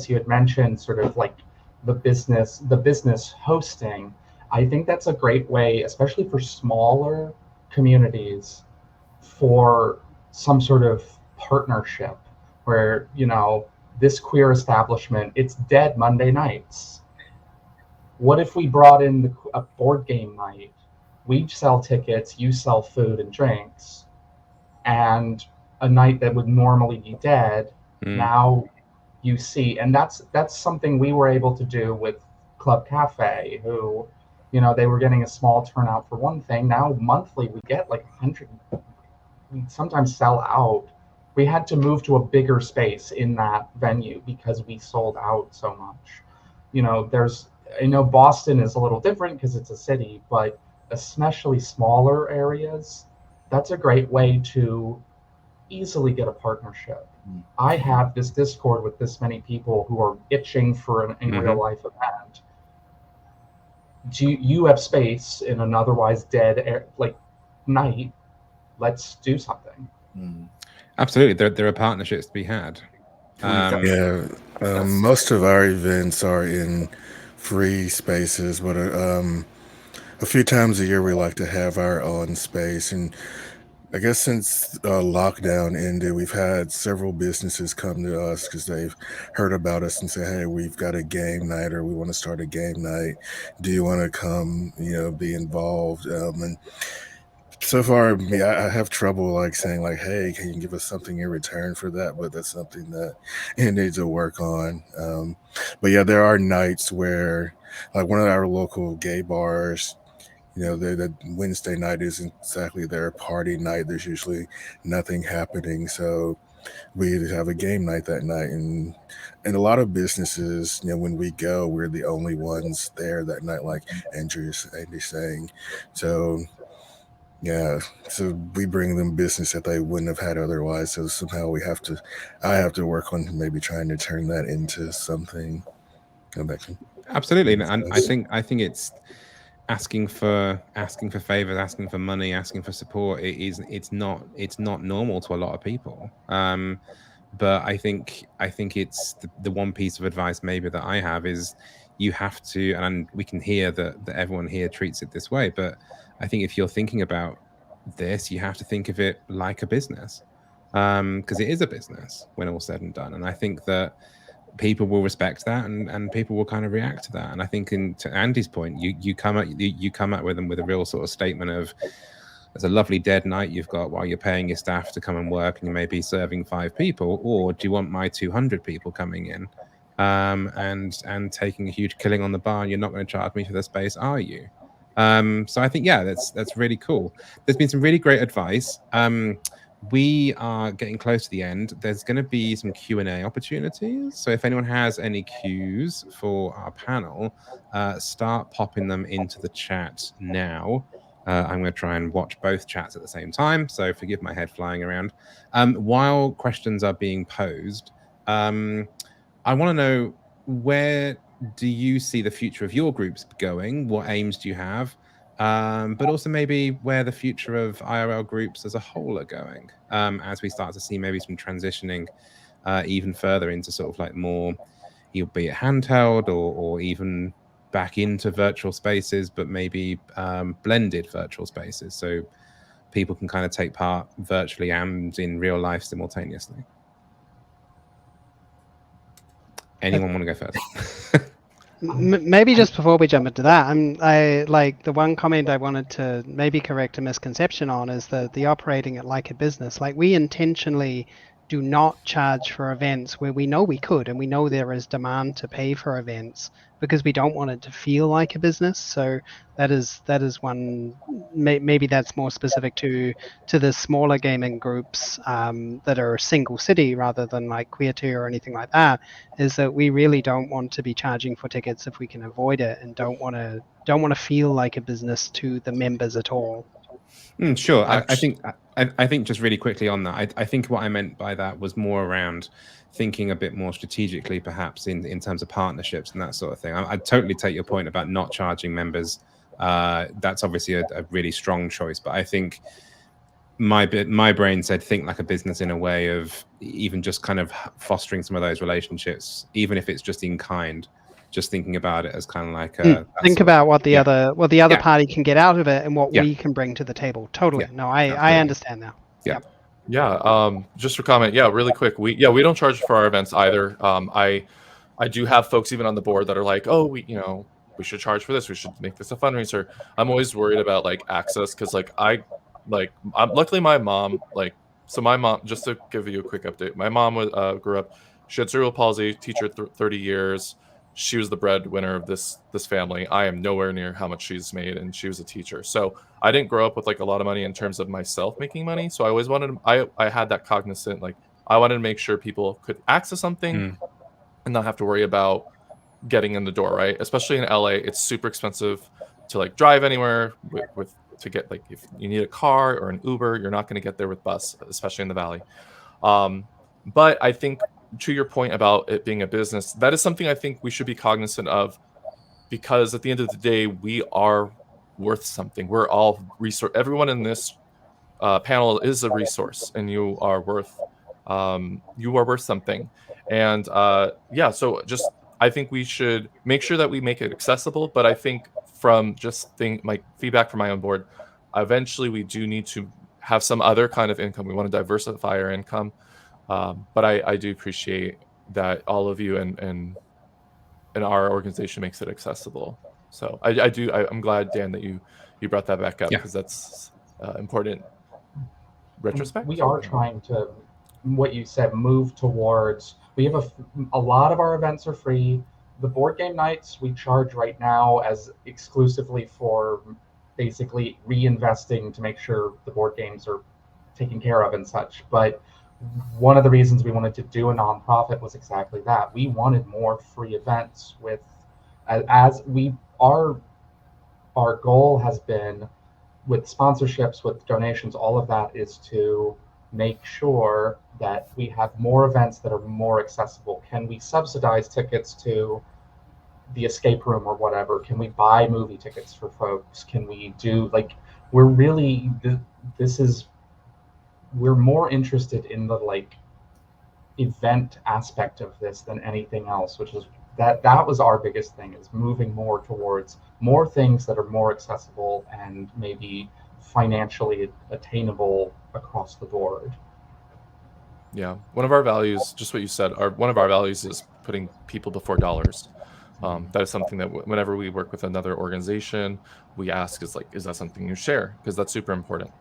you had mentioned sort of like the business hosting. I think that's a great way, especially for smaller communities, for some sort of partnership where, this queer establishment, it's dead Monday nights. What if we brought in a board game night? We sell tickets, you sell food and drinks, and a night that would normally be dead, now you see. And that's something we were able to do with Club Cafe, who, they were getting a small turnout for one thing. Now monthly we get like 100. We sometimes sell out. We had to move to a bigger space in that venue because we sold out so much. I know Boston is a little different because it's a city, but especially smaller areas, that's a great way to easily get a partnership. I have this Discord with this many people who are itching for an real life event. Do you have space in an otherwise dead night? Let's do something. Absolutely, there are partnerships to be had. Most of our events are in free spaces, but a few times a year we like to have our own space. And I guess since lockdown ended, we've had several businesses come to us because they've heard about us and say, hey, we've got a game night, or we want to start a game night. Do you want to come, be involved? And so far, I have trouble saying hey, can you give us something in return for that? But that's something that it needs to work on. But yeah, there are nights where one of our local gay bars, the Wednesday night isn't exactly their party night. There's usually nothing happening. So we have a game night that night. And a lot of businesses, when we go, we're the only ones there that night, like Andrew's saying. So yeah, so we bring them business that they wouldn't have had otherwise. So somehow I have to work on maybe trying to turn that into something. Absolutely, and I think it's asking for favors, asking for money, asking for support. It's not normal to a lot of people. But I think it's the one piece of advice maybe that I have is you have to, and we can hear that everyone here treats it this way, but I think if you're thinking about this, you have to think of it like a business, because it is a business when all said and done. And I think that people will respect that, and people will kind of react to that. And I think, to Andy's point, you come at with them with a real sort of statement of, it's a lovely dead night you've got while you're paying your staff to come and work, and you may be serving 5 people, or do you want my 200 people coming in and taking a huge killing on the bar, and you're not going to charge me for the space, are you? So I think, yeah, that's really cool. There's been some really great advice. We are getting close to the end. There's going to be some Q&A opportunities. So if anyone has any Qs for our panel, start popping them into the chat now. I'm going to try and watch both chats at the same time, so forgive my head flying around. While questions are being posed, I want to know, where do you see the future of your groups going? What aims do you have? But also maybe where the future of IRL groups as a whole are going, as we start to see maybe some transitioning even further into sort of like more, be it handheld or even back into virtual spaces, but maybe blended virtual spaces, so people can kind of take part virtually and in real life simultaneously. Anyone want to go first? Maybe just before we jump into that, I like the one comment I wanted to maybe correct a misconception on is the operating it like a business. Like, we intentionally do not charge for events where we know we could, and we know there is demand to pay for events, because we don't want it to feel like a business. So that is one, maybe that's more specific to the smaller gaming groups that are single city rather than like Qweerty or anything like that, is that we really don't want to be charging for tickets if we can avoid it, and don't want to feel like a business to the members at all. Sure. I think just really quickly on that, I think what I meant by that was more around thinking a bit more strategically, perhaps in terms of partnerships and that sort of thing. I totally take your point about not charging members. That's obviously a really strong choice, but I think my brain said think like a business in a way of even just kind of fostering some of those relationships, even if it's just in kind. Just thinking about it as kind of like think about what the other party can get out of it, and what we can bring to the table. Totally. No, I understand now. Just for comment, really quick, we don't charge for our events either. I do have folks even on the board that are like, oh, we should charge for this, we should make this a fundraiser. I'm always worried about like access, because I'm luckily my mom, just to give you a quick update, my mom grew up, she had cerebral palsy, teacher 30 years. She was the breadwinner of this family. I am nowhere near how much she's made, and she was a teacher. So I didn't grow up with like a lot of money in terms of myself making money. So I always wanted, I had that cognizant, like I wanted to make sure people could access something and not have to worry about getting in the door, right? Especially in LA, it's super expensive to like drive anywhere to get, like, if you need a car or an Uber, you're not going to get there with bus, especially in the Valley. But I think, to your point about it being a business, that is something I think we should be cognizant of, because at the end of the day, we are worth something. We're all resource. Everyone in this panel is a resource, and you are worth something. And so just, I think we should make sure that we make it accessible. But I think from my feedback from my own board, eventually we do need to have some other kind of income. We want to diversify our income. But I do appreciate that all of you and our organization makes it accessible. So I'm glad, Dan, that you brought that back up, because that's important. Retrospect. We are trying to, what you said, move towards. We have a lot of our events are free. The board game nights we charge right now as exclusively for basically reinvesting to make sure the board games are taken care of and such. But one of the reasons we wanted to do a nonprofit was exactly that. We wanted more free events our goal has been, with sponsorships, with donations, all of that is to make sure that we have more events that are more accessible. Can we subsidize tickets to the escape room or whatever? Can we buy movie tickets for folks? Can we do, like, we're really, we're more interested in the, like, event aspect of this than anything else, which is that was our biggest thing, is moving more towards more things that are more accessible and maybe financially attainable across the board. Yeah, one of our values, just what you said, one of our values is putting people before dollars. That is something that whenever we work with another organization, we ask is that something you share? Because that's super important.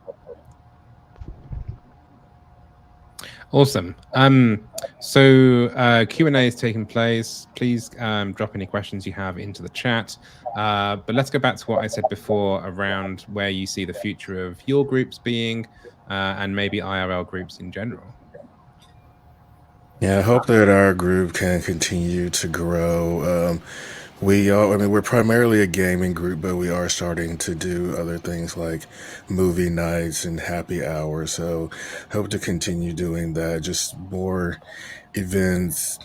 Awesome. So Q&A is taking place. Please drop any questions you have into the chat. But let's go back to what I said before around where you see the future of your groups being, and maybe IRL groups in general. Yeah, I hope that our group can continue to grow. We're primarily a gaming group, but we are starting to do other things like movie nights and happy hours. So hope to continue doing that, just more events.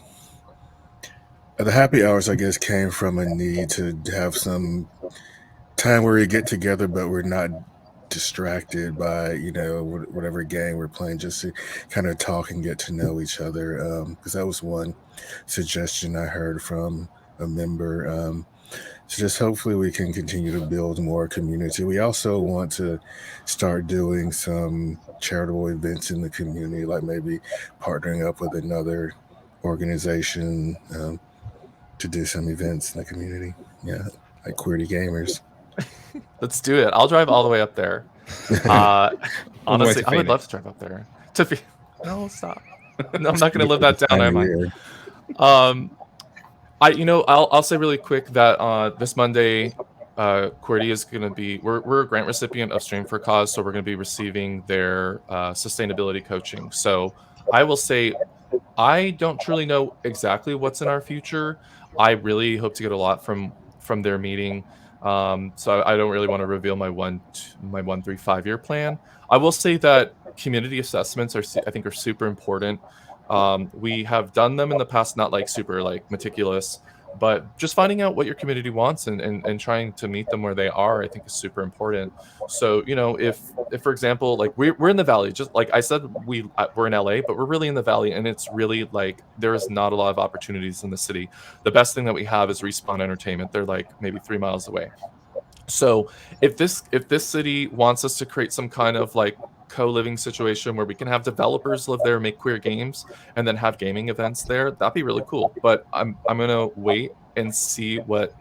The happy hours, I guess, came from a need to have some time where we get together, but we're not distracted by whatever game we're playing, just to kind of talk and get to know each other, because that was one suggestion I heard from a member. So just hopefully we can continue to build more community. We also want to start doing some charitable events in the community, like maybe partnering up with another organization to do some events in the community. Yeah, like Qweerty Gamers. Let's do it. I'll drive all the way up there. Honestly, I would love to drive up there. No, stop. No, I'm not going to live that down, am I? I'll say really quick that this Monday, Qweerty is going to be. We're a grant recipient of Stream for Cause, so we're going to be receiving their sustainability coaching. So I will say, I don't truly know exactly what's in our future. I really hope to get a lot from their meeting. So I don't really want to reveal my 1-3-5 year plan. I will say that community assessments are super important. We have done them in the past, not like super like meticulous, but just finding out what your community wants and trying to meet them where they are, I think is super important. So, if for example, like we're in the Valley, just like I said, we're in LA, but we're really in the Valley, and it's really like there's not a lot of opportunities in the city. The best thing that we have is Respawn Entertainment. They're like maybe 3 miles away. So if this city wants us to create some kind of like co-living situation where we can have developers live there, make queer games, and then have gaming events there, that'd be really cool. But I'm gonna wait and see what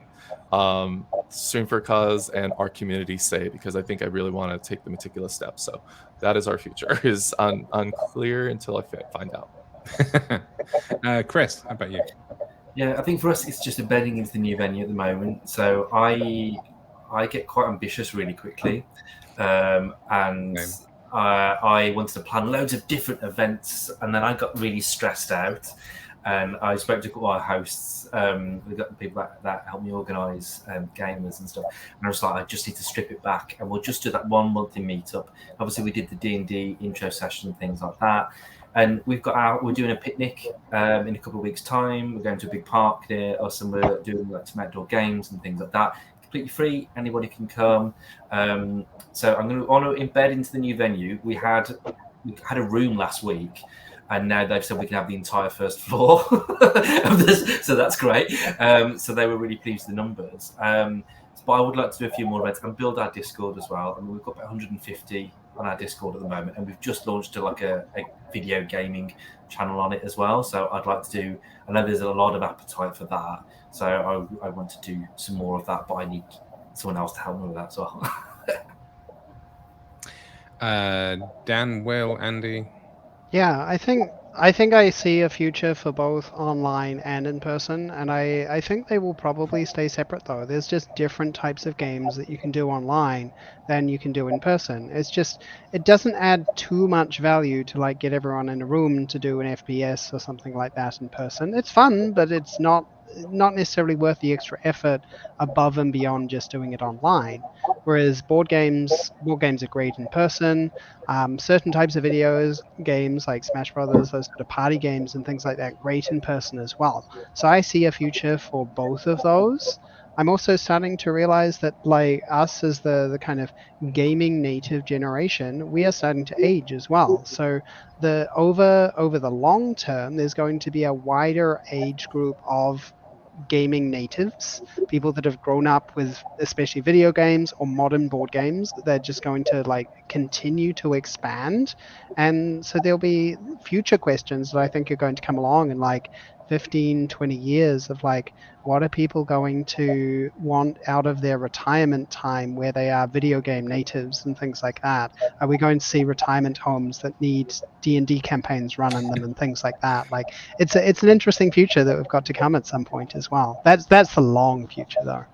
Stream for Cause and our community say, because I think I really want to take the meticulous steps. So that is our future, is unclear until I find out. Chris, how about you? Yeah, I think for us it's just embedding into the new venue at the moment. So I get quite ambitious really quickly, and I wanted to plan loads of different events, and then I got really stressed out. And I spoke to a couple of our hosts. We got the people that help me organise gamers and stuff. And I was like, I just need to strip it back, and we'll just do that 1 monthly meetup. Obviously, we did the D&D intro session and things like that. And we're doing a picnic in a couple of weeks' time. We're going to a big park near us, and we're doing like some outdoor games and things like that. Completely free, anybody can come. So I'm going to embed into the new venue. We had a room last week, and now they've said we can have the entire first floor of this, so that's great. So they were really pleased with the numbers. But I would like to do a few more events and build our Discord as well. I mean, we've got about 150 on our Discord at the moment, and we've just launched a video gaming channel on it as well. So I'd like to do. I know there's a lot of appetite for that, so I want to do some more of that, but I need someone else to help me with that as well. Dan, Will, Andy. Yeah, I think I see a future for both online and in person, and I think they will probably stay separate though. There's just different types of games that you can do online than you can do in person. It doesn't add too much value to like get everyone in a room to do an FPS or something like that in person. It's fun, but it's not necessarily worth the extra effort above and beyond just doing it online. Whereas board games are great in person. Certain types of games like Smash Brothers, those sort of party games and things like that, great in person as well. So I see a future for both of those. I'm also starting to realize that, like, us as the kind of gaming native generation, we are starting to age as well. So the over the long term, there's going to be a wider age group of gaming natives, people that have grown up with especially video games or modern board games. They're just going to like continue to expand, and so there'll be future questions that I think are going to come along in like 15-20 years of like, what are people going to want out of their retirement time where they are video game natives and things like that? Are we going to see retirement homes that need D&D campaigns run in them and things like that? Like, it's an interesting future that we've got to come at some point as well. That's the long future though.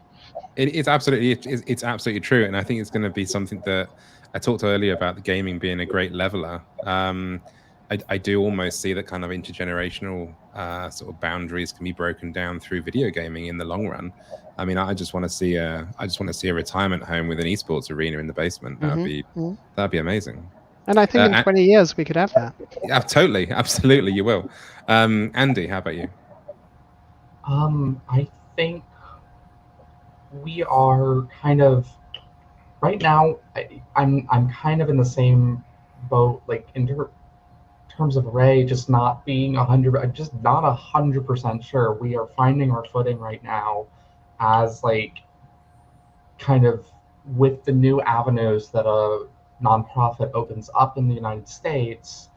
It's absolutely true, and I think it's going to be something that I talked earlier about the gaming being a great leveler. I do almost see that kind of intergenerational sort of boundaries can be broken down through video gaming in the long run. I mean, I just want to see a retirement home with an esports arena in the basement. That'd be amazing. And I think in 20 years we could have that. Yeah, totally, absolutely, you will. Andy, how about you? I think we are kind of right now. I'm kind of in the same boat, like in terms of Ray, just not being 100, just not 100% sure. We are finding our footing right now, as like kind of with the new avenues that a nonprofit opens up in the United States.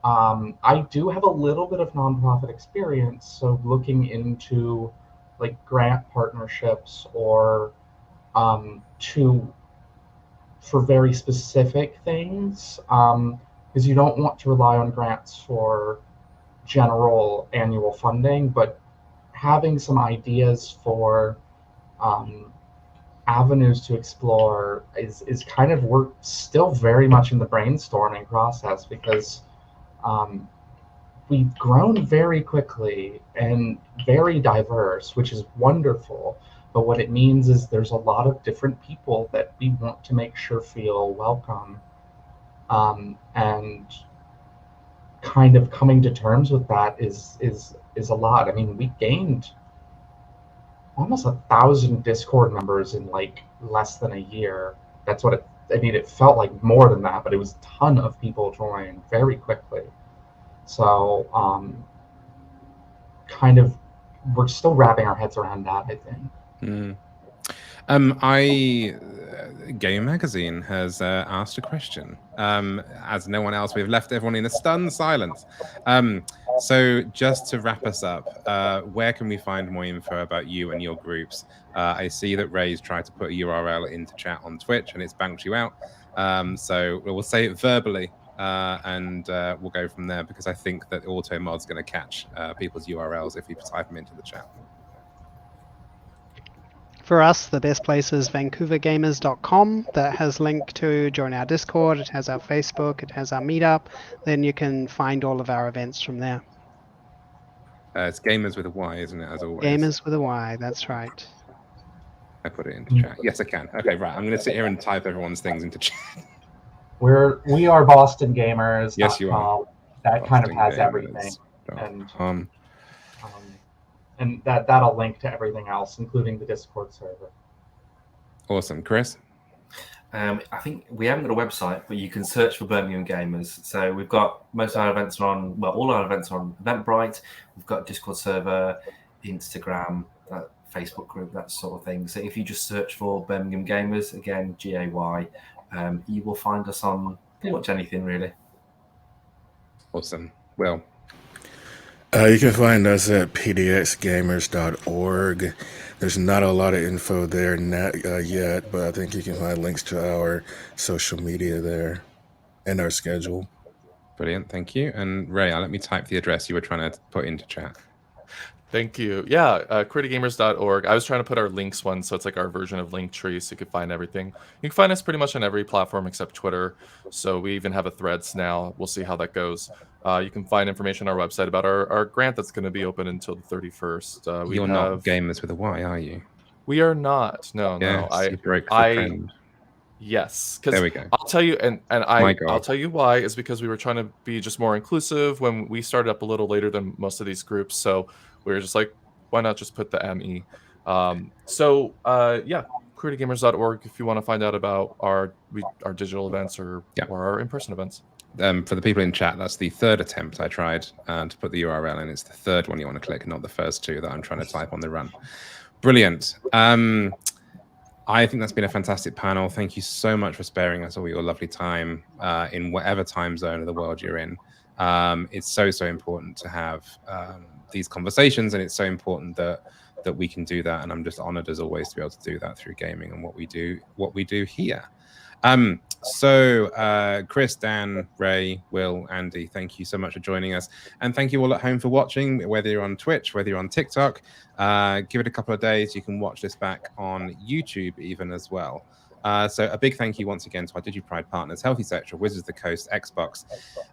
I do have a little bit of nonprofit experience, so looking into like grant partnerships or for very specific things, because you don't want to rely on grants for general annual funding, but having some ideas for avenues to explore is kind of, we're still very much in the brainstorming process, because we've grown very quickly and very diverse, which is wonderful. But what it means is there's a lot of different people that we want to make sure feel welcome. And kind of coming to terms with that is a lot. I mean, we gained almost 1,000 Discord members in like less than a year. That's what it felt like more than that, but it was a ton of people joined very quickly. So kind of, we're still wrapping our heads around that, I think. Game Magazine has asked a question. As no one else, we've left everyone in a stunned silence. So just to wrap us up, where can we find more info about you and your groups? I see that Ray's tried to put a URL into chat on Twitch and it's banked you out. So we'll say it verbally and we'll go from there, because I think that AutoMod's going to catch people's URLs if we type them into the chat. For us, the best place is vancouvergamers.com. That has link to join our Discord. It has our Facebook. It has our meetup. Then you can find all of our events from there. It's Gamers with a Y, isn't it, as always? Gamers with a Y, that's right. I put it into chat. Yes, I can. Okay, right. I'm going to sit here and type everyone's things into chat. We are Boston Gamers. Yes, you are. That Boston kind of has Gamers. everything. And that'll link to everything else, including the Discord server. Awesome. Chris? I think we haven't got a website, but you can search for Birmingham Gamers. So we've got most of our events on, well, all our events are on Eventbrite. We've got a Discord server, Instagram, Facebook group, that sort of thing. So if you just search for Birmingham Gamers, again, GAY, you will find us on pretty much anything, really. Awesome. Well, you can find us at pdxgamers.org. There's not a lot of info there yet, but I think you can find links to our social media there and our schedule. Brilliant. Thank you. And Ray, let me type the address you were trying to put into chat. Thank you. Yeah, QweertyGamers.org. I was trying to put our links one, so it's like our version of Linktree, so you can find everything. You can find us pretty much on every platform except Twitter. So we even have a Threads now. We'll see how that goes. You can find information on our website about our grant that's going to be open until the 31st. You're not Gamers with a Y, are you? We are not. No. You broke the trend. Yes, there because we go. I'll tell you, I'll tell you why is because we were trying to be just more inclusive when we started up a little later than most of these groups. So we were just like, why not just put the ME? Yeah, QWERTYGamers.org if you want to find out about our digital events or our in-person events. For the people in chat, that's the third attempt I tried to put the URL in. It's the third one you want to click, not the first two that I'm trying to type on the run. Brilliant. I think that's been a fantastic panel. Thank you so much for sparing us all your lovely time in whatever time zone of the world you're in. It's so important to have these conversations, and it's so important that we can do that. And I'm just honored as always to be able to do that through gaming and what we do here. Chris, Dan, Ray, Will, Andy, thank you so much for joining us. And thank you all at home for watching, whether you're on Twitch, whether you're on TikTok. Give it a couple of days. You can watch this back on YouTube even as well. So a big thank you once again to our DigiPride partners, Healthy Sexual, Wizards of the Coast, Xbox,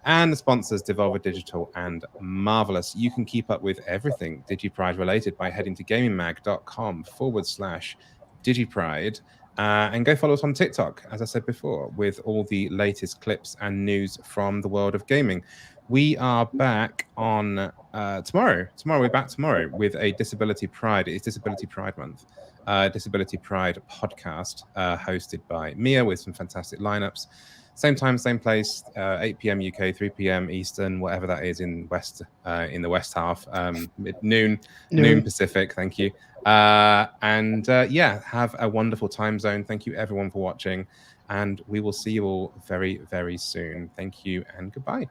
and the sponsors, Devolver Digital and Marvelous. You can keep up with everything DigiPride related by heading to gamingmag.com/DigiPride. And go follow us on TikTok, as I said before, with all the latest clips and news from the world of gaming. We are back on tomorrow. We're back tomorrow with a Disability Pride. It's Disability Pride Month. Disability Pride podcast hosted by Mia with some fantastic lineups. Same time, same place, 8 p.m. UK, 3 p.m. Eastern, whatever that is in the west half, noon Pacific. Thank you. Have a wonderful time zone. Thank you everyone for watching, and we will see you all very, very soon. Thank you and goodbye.